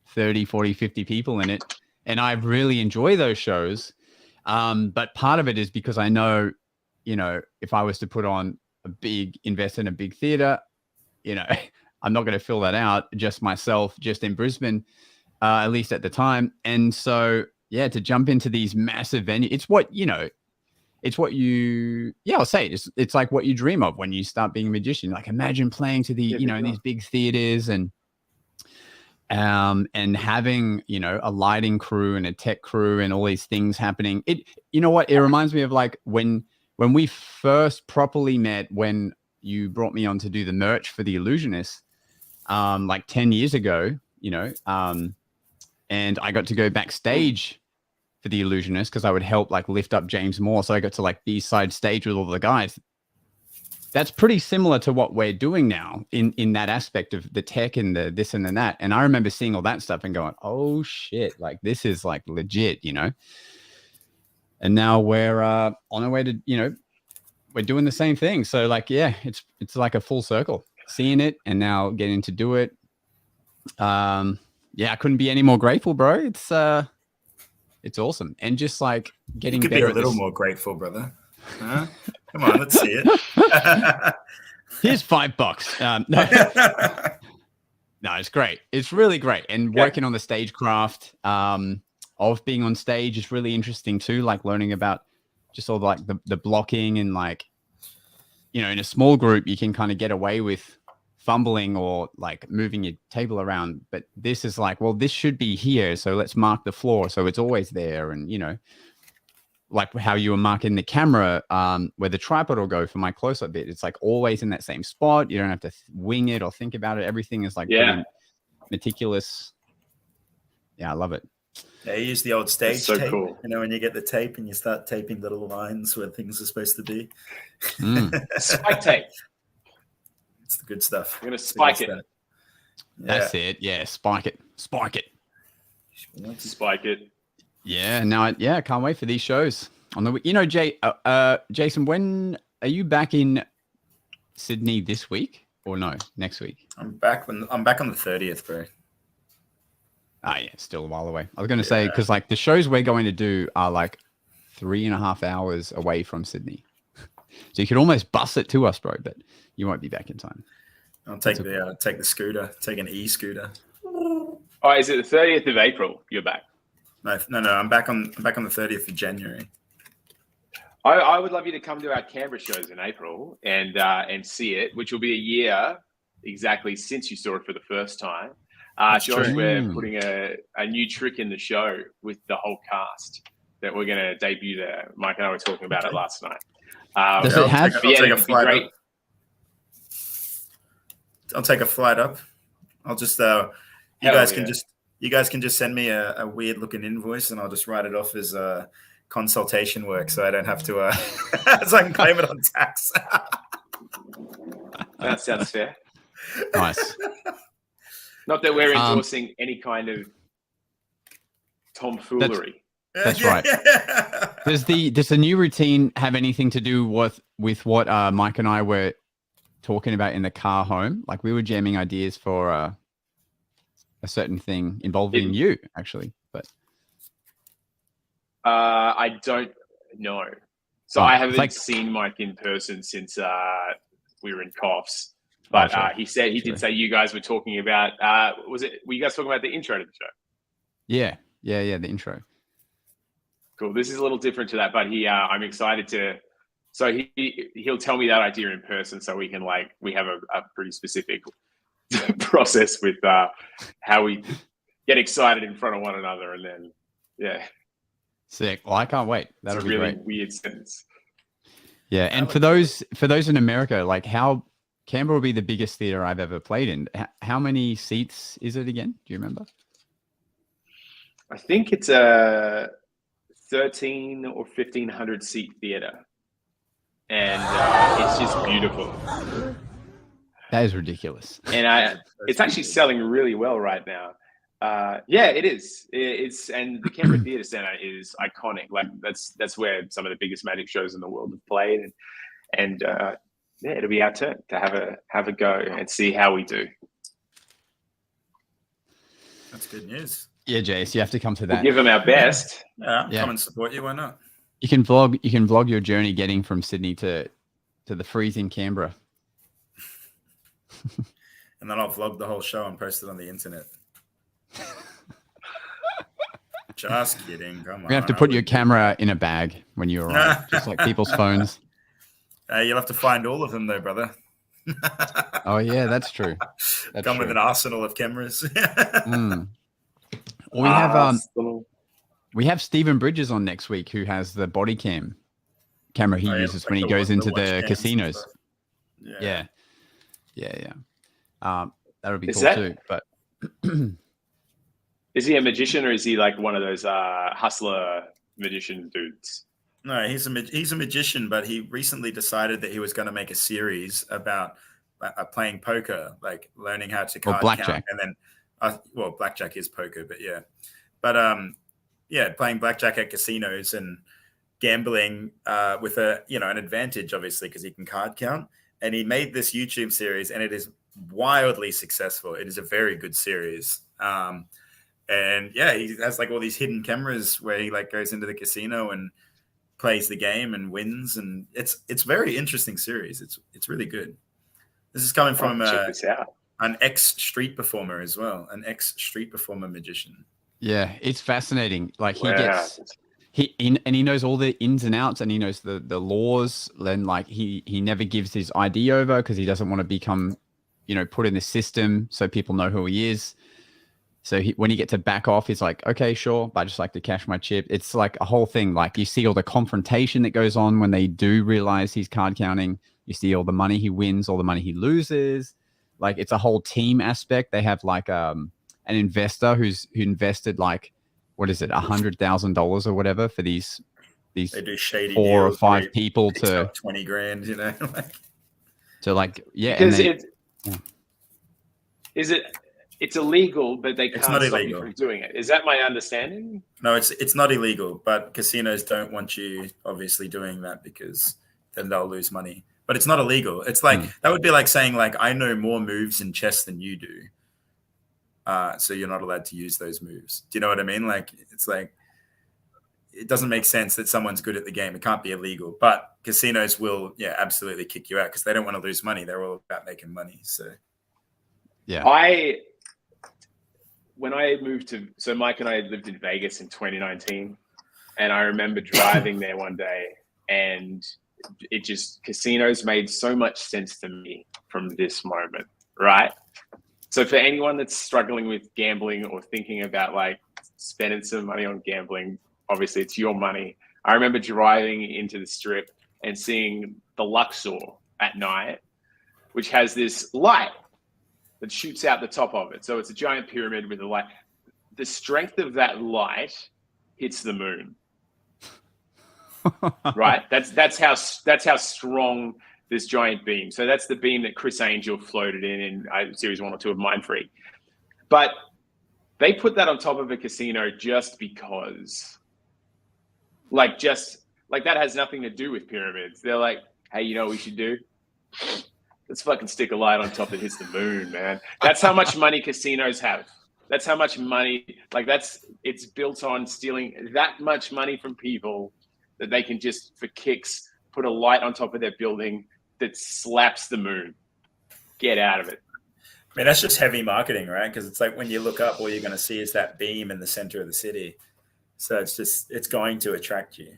30, 40, 50 people in it. And I really enjoy those shows. But part of it is because I know, you know, if I was to put on invest in a big theater, you know, I'm not going to fill that out just myself, just in Brisbane, at least at the time. And so, yeah, to jump into these massive venues, it's what, you know, it's what you, I'll say it's like what you dream of when you start being a magician. Like imagine playing to the, you know, these big theaters and having, you know, a lighting crew and a tech crew and all these things happening. You know what? It reminds me of like when we first properly met, when you brought me on to do the merch for The Illusionist, like 10 years ago, you know, and I got to go backstage for The Illusionist because I would help like lift up James Moore. So I got to like be side stage with all the guys. That's pretty similar to what we're doing now in that aspect of the tech and the this and the that. And I remember seeing all that stuff and going, oh shit, like this is like legit, you know? And now we're on our way to, you know, we're doing the same thing. So like, yeah, it's like a full circle, seeing it and now getting to do it. Yeah, I couldn't be any more grateful, bro. It's awesome. And just like getting you could better be a little more grateful, brother. Huh? Come on, let's see it. Here's $5. No, it's great. It's really great. And working on the stagecraft of being on stage is really interesting too. Like learning about just all like the blocking and like, you know, in a small group, you can kind of get away with fumbling or like moving your table around. But this is like, well, this should be here. So let's mark the floor. So it's always there. And, you know, like how you were marking the camera, where the tripod will go for my close-up bit. It's like always in that same spot. You don't have to wing it or think about it. Everything is like pretty meticulous. Yeah, I love it. Yeah, you use the old stage so tape. Cool. You know, when you get the tape and you start taping the little lines where things are supposed to be. Spike tape. It's the good stuff. You're going to spike it. Yeah. That's it. Yeah, spike it. Spike it. Spike it. Yeah, now I can't wait for these shows. On the, you know, Jason, when are you back in Sydney this week or no, next week? I'm back on the 30th, bro. Ah, yeah, still a while away. I was going to say, because like the shows we're going to do are like 3.5 hours away from Sydney. So you could almost bus it to us, bro, but you won't be back in time. I'll take the scooter, take an e-scooter. Oh, is it the 30th of April you're back? No. I'm back on the 30th of January. I would love you to come to our Canberra shows in April and see it, which will be a year exactly since you saw it for the first time. Josh, we're putting a new trick in the show with the whole cast that we're going to debut there. Mike and I were talking about it last night. Does it have? I'll take a flight up. I'll take a flight up. I'll just you guys can just send me a weird looking invoice and I'll just write it off as consultation work, so I don't have to so I can claim it on tax. That sounds fair. Nice. Not that we're endorsing any kind of tomfoolery. That's right. Does the new routine have anything to do with what Mike and I were talking about in the car home? Like we were jamming ideas for a certain thing involving you, actually. But I don't know. So I haven't seen Mike in person since we were in Coughs. But he did say you guys were talking about. Were you guys talking about the intro to the show? Yeah, the intro. Cool. This is a little different to that, but I'm excited to. So he'll tell me that idea in person, so we can we have a pretty specific process with how we get excited in front of one another, and then sick. Well, I can't wait. That'll be really great. Weird sentence. Yeah, and for those in America, like how Canberra will be the biggest theater I've ever played in. How many seats is it again? Do you remember? I think it's a 1,300 or 1,500 seat theater, and it's just beautiful. That is ridiculous. And it's actually selling really well right now. Yeah, it is. And the Canberra Theatre Centre is iconic. Like that's where some of the biggest magic shows in the world have played, and yeah, it'll be our turn to have a go and see how we do. That's good news. Yeah, Jace, you have to come to that. We'll give them our best. Yeah, come and support you. Why not? You can vlog your journey getting from Sydney to the freezing Canberra. And then I'll vlog the whole show and post it on the internet. Just kidding. Come on. We're gonna have to put your camera in a bag when you arrive, just like people's phones. You'll have to find all of them though, brother. Oh yeah, that's true. Come with an arsenal of cameras. Well, we have Stephen Bridges on next week, who has the body camera he uses when he goes into the casinos. Yeah. That would be cool too. But is he a magician, or is he like one of those hustler magician dudes? No, he's a magician, but he recently decided that he was going to make a series about playing poker, like learning how to card blackjack. count, and then well, blackjack is poker, but playing blackjack at casinos and gambling with an advantage, obviously, because he can card count. And he made this YouTube series, and it is wildly successful. It is a very good series. And yeah, he has like all these hidden cameras where he like goes into the casino and plays the game and wins, and it's very interesting series. It's really good. This is coming from an ex-street performer as well, an ex-street performer magician. Yeah, it's fascinating. Like he knows all the ins and outs, and he knows the laws. And like he never gives his ID over because he doesn't want to become, put in the system so people know who he is. So when he gets to back off, he's like, okay, sure, but I just like to cash my chip. It's like a whole thing. Like you see all the confrontation that goes on when they do realize he's card counting. You see all the money he wins, all the money he loses. Like it's a whole team aspect. They have like an investor who invested like, what is it, $100,000 or whatever for these they do shady 4 or 5 people to $20,000, to like, yeah. Because it's illegal, but they can't stop you from doing it. Is that my understanding? No, it's not illegal, but casinos don't want you obviously doing that because then they'll lose money. But it's not illegal. It's like that would be like saying like I know more moves in chess than you do, so you're not allowed to use those moves. Do you know what I mean? Like it's like it doesn't make sense that someone's good at the game. It can't be illegal, but casinos will absolutely kick you out because they don't want to lose money. They're all about making money. So yeah, when I moved so Mike and I lived in Vegas in 2019, and I remember driving there one day, and casinos made so much sense to me from this moment, right? So for anyone that's struggling with gambling or thinking about like spending some money on gambling, obviously it's your money. I remember driving into the Strip and seeing the Luxor at night, which has this light that shoots out the top of it. So it's a giant pyramid with a light. The strength of that light hits the moon. Right? That's how strong this giant beam. So that's the beam that Chris Angel floated in series 1 or 2 of Mind Freak. But they put that on top of a casino just because. Like that has nothing to do with pyramids. They're like, hey, you know what we should do? Let's fucking stick a light on top that hits the moon, man. That's how much money casinos have. That's how much money, it's built on stealing that much money from people that they can just, for kicks, put a light on top of their building that slaps the moon. Get out of it. I mean, that's just heavy marketing, right? Because it's like when you look up, all you're going to see is that beam in the center of the city. So it's going to attract you.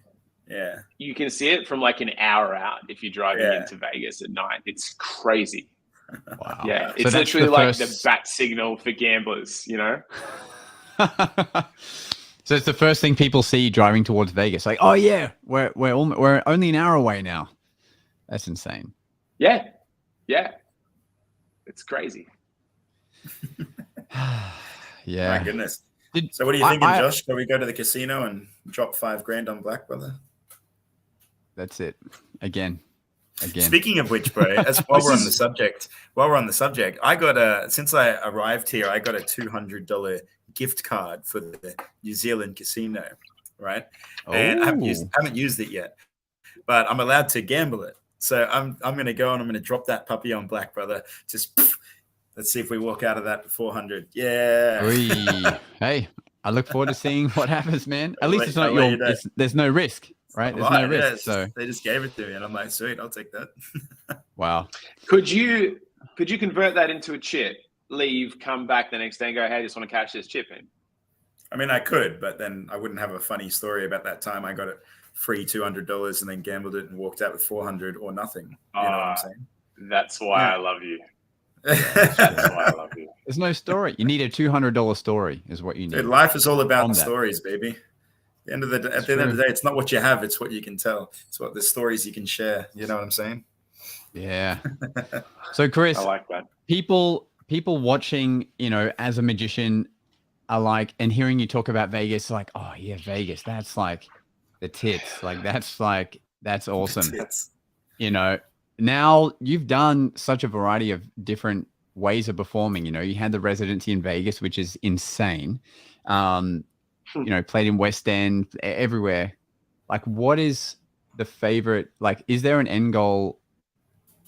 Yeah. You can see it from like an hour out if you're driving into Vegas at night. It's crazy. Wow. Yeah. It's literally like the bat signal for gamblers, So it's the first thing people see driving towards Vegas. Like, oh yeah, we're only an hour away now. That's insane. Yeah. Yeah. It's crazy. Yeah. My goodness. So what are you thinking, Josh? Shall we go to the casino and drop $5,000 on black, brother? That's it. Again. again. Speaking of which, bro, while we're on the subject, I got since I arrived here, I got a $200 gift card for the New Zealand casino, right? And I haven't used it yet, but I'm allowed to gamble it. So I'm going to go and I'm going to drop that puppy on Black, brother. Just let's see if we walk out of that 400. Yeah. Hey, I look forward to seeing what happens, man. At least it's not there's no risk, right? There's no risk. So they just gave it to me, and I'm like, sweet, I'll take that. Wow. Could you convert that into a chip? Leave, come back the next day, and go, hey, I just want to cash this chip in. I mean, I could, but then I wouldn't have a funny story about that time I got it free $200 and then gambled it and walked out with 400 or nothing. You know what I'm saying? That's why I love you. That's why I love you. There's no story. You need a $200 story is what you need. Dude, life is all about stories, baby. At the end of the day, it's not what you have, it's what you can tell. It's what the stories you can share. You know what I'm saying? Yeah. So Chris, I like that. People watching, as a magician are like, and hearing you talk about Vegas, like, oh yeah, Vegas, that's like the tits. Like that's awesome. Now you've done such a variety of different ways of performing. You had the residency in Vegas, which is insane. Played in West End, everywhere. Like, what is the favorite? Like, is there an end goal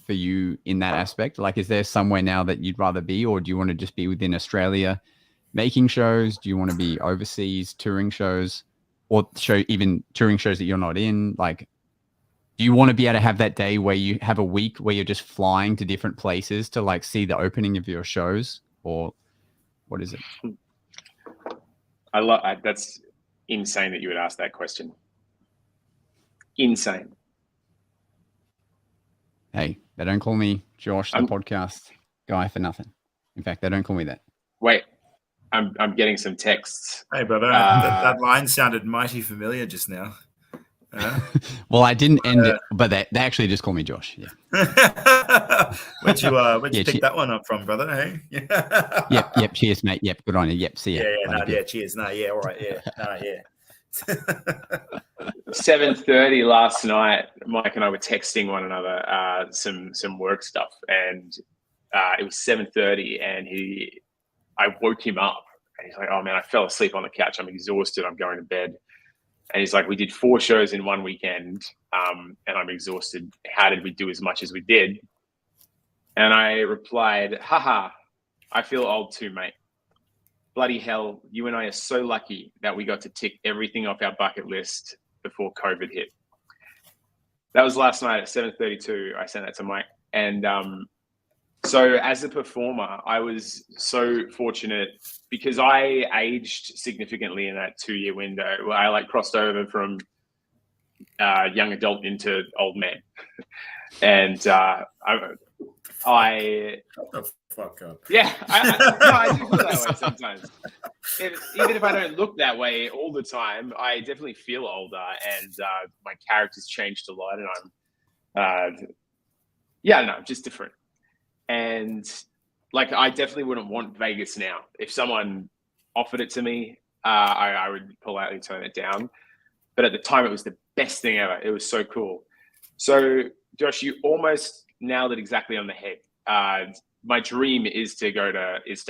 for you in that aspect? Like, is there somewhere now that you'd rather be, or do you want to just be within Australia making shows? Do you want to be overseas touring shows, or even touring shows that you're not in? Like, do you want to be able to have that day where you have a week where you're just flying to different places to like see the opening of your shows, or what is it? That's insane that you would ask that question. Insane. Hey, they don't call me Josh, the podcast guy, for nothing. In fact, they don't call me that. Wait, I'm getting some texts. Hey, brother, that line sounded mighty familiar just now. Well, I didn't end it, but they actually just call me Josh. Yeah. Where'd you pick that one up from, brother? Hey. Yep. Cheers, mate. Yep. Good on you. Yep. See ya. Yeah. Cheers. No. Yeah. All right. Yeah. 7:30 last night, Mike and I were texting one another some work stuff, and it was 7:30, and I woke him up, and he's like, "Oh man, I fell asleep on the couch. I'm exhausted. I'm going to bed." And he's like, "We did 4 shows in one weekend, and I'm exhausted. How did we do as much as we did?" And I replied, "Haha, I feel old too, mate. Bloody hell, you and I are so lucky that we got to tick everything off our bucket list before COVID hit." That was last night at 7:32. I sent that to Mike. And so as a performer, I was so fortunate because I aged significantly in that 2-year window. I like crossed over from young adult into old man. And I Shut the fuck up. Yeah, I do feel that way sometimes. Even if I don't look that way all the time, I definitely feel older, and my character's changed a lot, and I'm just different. And like, I definitely wouldn't want Vegas now. If someone offered it to me, I would politely turn it down. But at the time, it was the best thing ever. It was so cool. So, Josh, you almost nailed it exactly on the head. My dream is to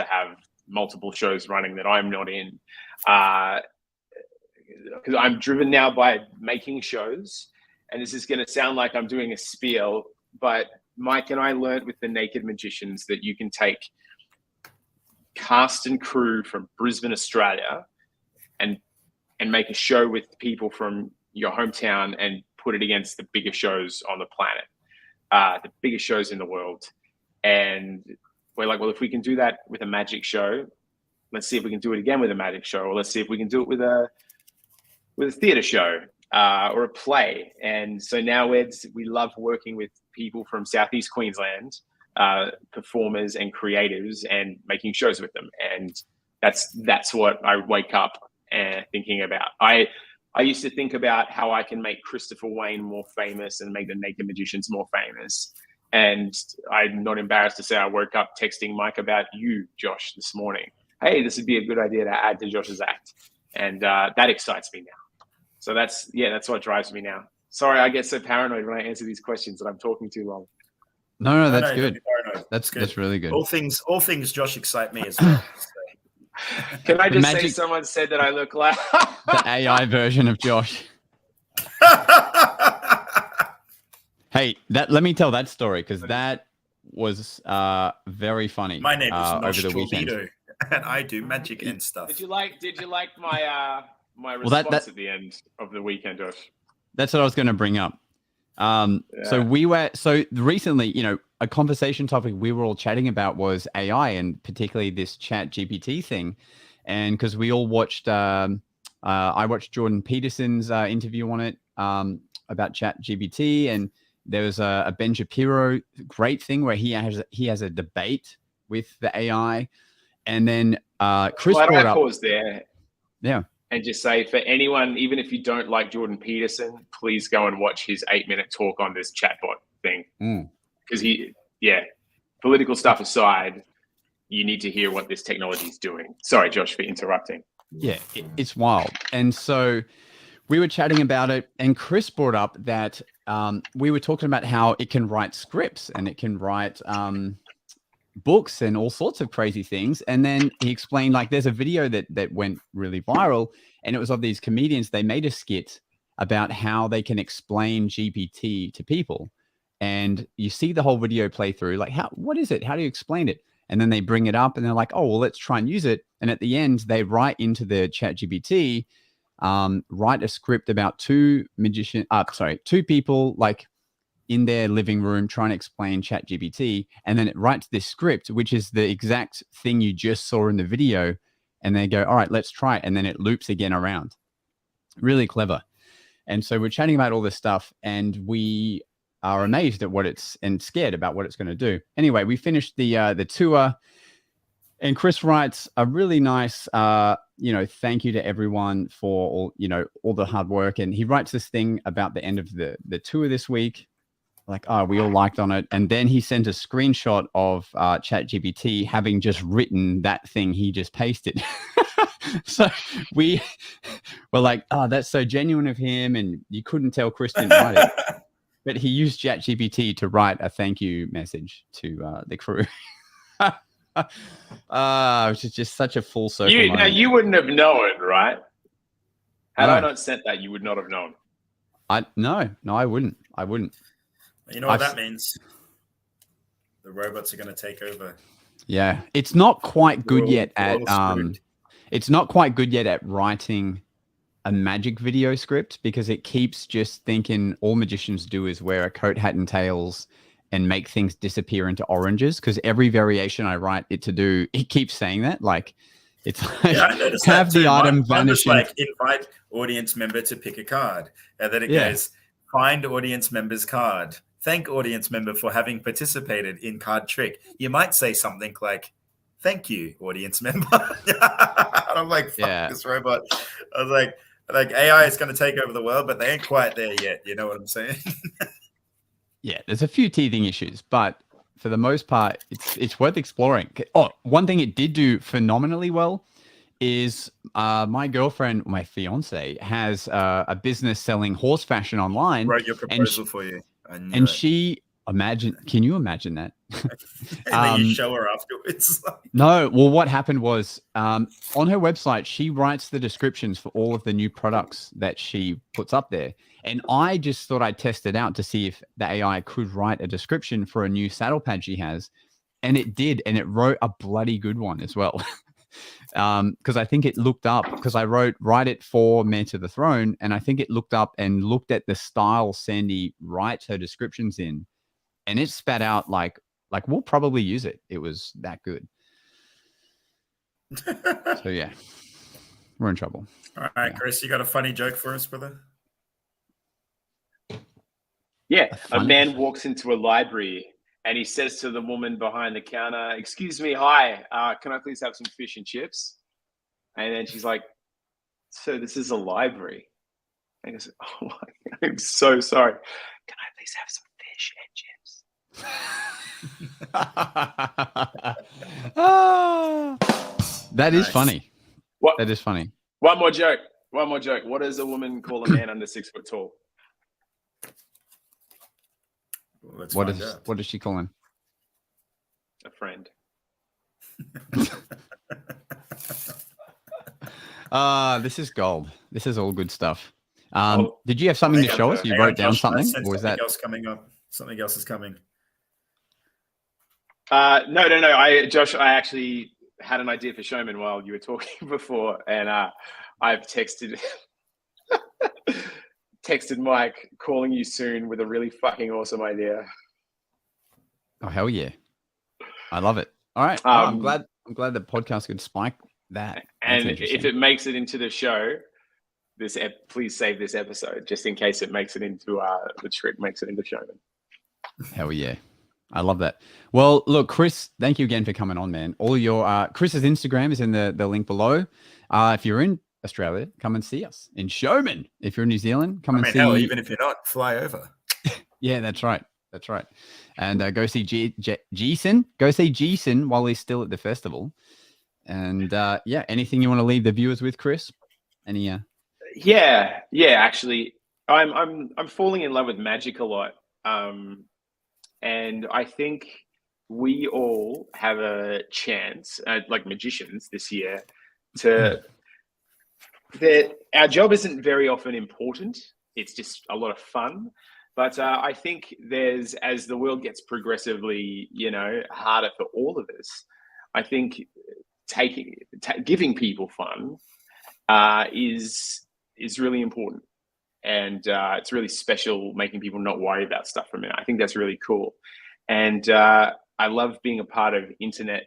have multiple shows running that I'm not in, because I'm driven now by making shows. And this is going to sound like I'm doing a spiel, but Mike and I learned with the Naked Magicians that you can take cast and crew from Brisbane, Australia, and make a show with people from your hometown and put it against the biggest shows on the planet, the biggest shows in the world. And we're like, well, if we can do that with a magic show, let's see if we can do it again with a magic show, or let's see if we can do it with a theatre show or a play. And so now we love working with people from Southeast Queensland, performers and creatives, and making shows with them. And that's what I wake up thinking about. I used to think about how I can make Christopher Wayne more famous and make the Naked Magicians more famous. And I'm not embarrassed to say I woke up texting Mike about you, Josh, this morning. Hey, this would be a good idea to add to Josh's act. And that excites me now. So that's what drives me now. Sorry, I get so paranoid when I answer these questions that I'm talking too long. No, that's don't good. be paranoid. That's good. That's really good. All things Josh excite me as well. Can I The just say magic- someone said that I look like The AI version of Josh. Hey, let me tell that story because that was very funny. My name is over the weekend. Nostrobito, and I do magic and stuff. Did you like my my Well, response at the end of the weekend, Josh? That's what I was going to bring up. So recently, a conversation topic we were all chatting about was AI and particularly this Chat GPT thing. And because we all watched, I watched Jordan Peterson's interview on it about Chat GPT, and there was a Ben Shapiro great thing where he has a debate with the AI, and then Chris brought up. Pause there. Yeah. And just say, for anyone, even if you don't like Jordan Peterson, please go and watch his 8-minute talk on this chatbot thing. Because political stuff aside, you need to hear what this technology is doing. Sorry, Josh, for interrupting. Yeah, it's wild. And so we were chatting about it, and Chris brought up that we were talking about how it can write scripts and it can write books and all sorts of crazy things. And then he explained, like, there's a video that went really viral, and it was of these comedians. They made a skit about how they can explain GPT to people. And you see the whole video play through, like, what is it? How do you explain it? And then they bring it up and they're like, oh, well, let's try and use it. And at the end, they write into the Chat GPT, write a script about two people, like, in their living room trying to explain Chat GPT, and then it writes this script, which is the exact thing you just saw in the video, and they go, all right, let's try it, and then it loops again around. Really clever. And so we're chatting about all this stuff, and we are amazed at and scared about what it's going to do. Anyway, we finished the tour, and Chris writes a really nice thank you to everyone for all the hard work, and he writes this thing about the end of the tour this week. Like, oh, we all liked on it. And then he sent a screenshot of ChatGPT having just written that thing he just pasted. So we were like, oh, that's so genuine of him. And you couldn't tell Chris didn't write it. But he used ChatGPT to write a thank you message to the crew. Which is just such a full circle. You wouldn't have known, right? Had I not sent that, you would not have known. No, I wouldn't. You know what that means? The robots are going to take over. Yeah, it's not quite good yet at writing a magic video script, because it keeps just thinking all magicians do is wear a coat, hat, and tails and make things disappear into oranges. Because every variation I write it to do, it keeps saying that. Like, it's like, have the item vanish. Like, invite audience member to pick a card, and then it goes, find audience member's card. Thank audience member for having participated in card trick. You might say something like, thank you, audience member. I'm like, fuck this robot. I was like AI is going to take over the world, but they ain't quite there yet. You know what I'm saying? Yeah, there's a few teething issues, but for the most part, it's worth exploring. Oh, one thing it did do phenomenally well is my girlfriend, my fiance, has a business selling horse fashion online. Wrote your proposal for you. And she can you imagine that? And then you show her afterwards. No, well, what happened was on her website, she writes the descriptions for all of the new products that she puts up there. And I just thought I'd test it out to see if the AI could write a description for a new saddle pad she has. And it did. And it wrote a bloody good one as well. Because I think it looked up, because I write it for Mare to the Throne, and I think it looked up and looked at the style Sandy writes her descriptions in, and it spat out like we'll probably use it. It was that good. So yeah, we're in trouble. All right, Chris, you got a funny joke for us, brother? Yeah, a man walks into a library and he says to the woman behind the counter, "Excuse me, hi, can I please have some fish and chips?" And then she's like, "So this is a library?" And he goes, "Oh my God, I'm so sorry. Can I please have some fish and chips?" That is funny. What? That is funny. One more joke. What does a woman call a man under 6 foot tall? let's find out. What does she call him? A friend. This is gold. This is all good stuff. Oh, did you have something to show us? You Hang on, wrote down Josh, I something, said or was that? something else coming up? Something else is coming. No. Josh, I actually had an idea for Showmen while you were talking before, and I've texted Mike, calling you soon with a really fucking awesome idea. Oh hell yeah! I love it. All right, I'm glad the podcast could spike that. And if it makes it into the show, please save this episode just in case it makes it into the trick makes it into Showmen. Hell yeah. I love that. Well, look, Chris, thank you again for coming on, man. All your Chris's Instagram is in the link below. If you're in Australia, come and see us in Showmen. If you're in New Zealand, come and see. Hell, even if you're not, fly over. Yeah, that's right. That's right. And go see Jason. Go see Jason while he's still at the festival. And yeah, anything you want to leave the viewers with, Chris? Any? Yeah. Actually, I'm falling in love with magic a lot. And I think we all have a chance, like magicians this year, that our job isn't very often important. It's just a lot of fun. But I think as the world gets progressively, harder for all of us, I think giving people fun is really important. And it's really special making people not worry about stuff for a minute. I think that's really cool. And I love being a part of internet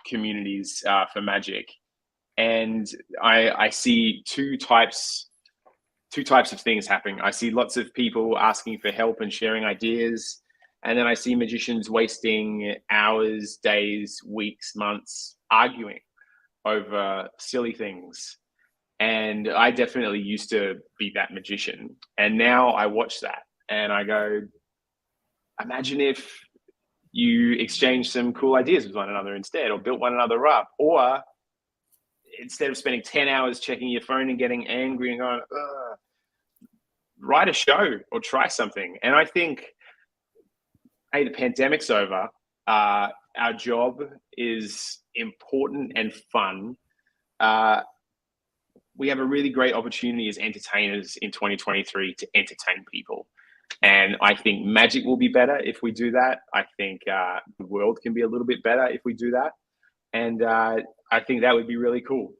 communities for magic. And I see two types of things happening. I see lots of people asking for help and sharing ideas. And then I see magicians wasting hours, days, weeks, months arguing over silly things. And I definitely used to be that magician. And now I watch that and I go, imagine if you exchange some cool ideas with one another instead, or built one another up, or instead of spending 10 hours checking your phone and getting angry and going, write a show or try something. And I think, hey, the pandemic's over. Our job is important and fun. We have a really great opportunity as entertainers in 2023 to entertain people. And I think magic will be better if we do that. I think the world can be a little bit better if we do that. And I think that would be really cool.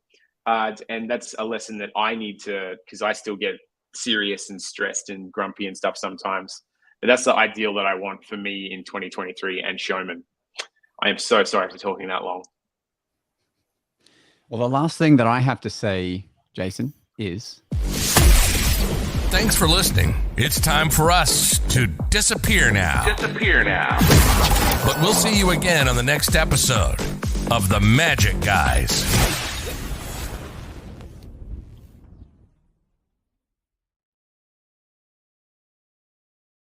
And that's a lesson that I need to, because I still get serious and stressed and grumpy and stuff sometimes. But that's the ideal that I want for me in 2023 and Showmen. I am so sorry for talking that long. Well, the last thing that I have to say, Jason, is... Thanks for listening. It's time for us to disappear now. But we'll see you again on the next episode of The Magic Guys.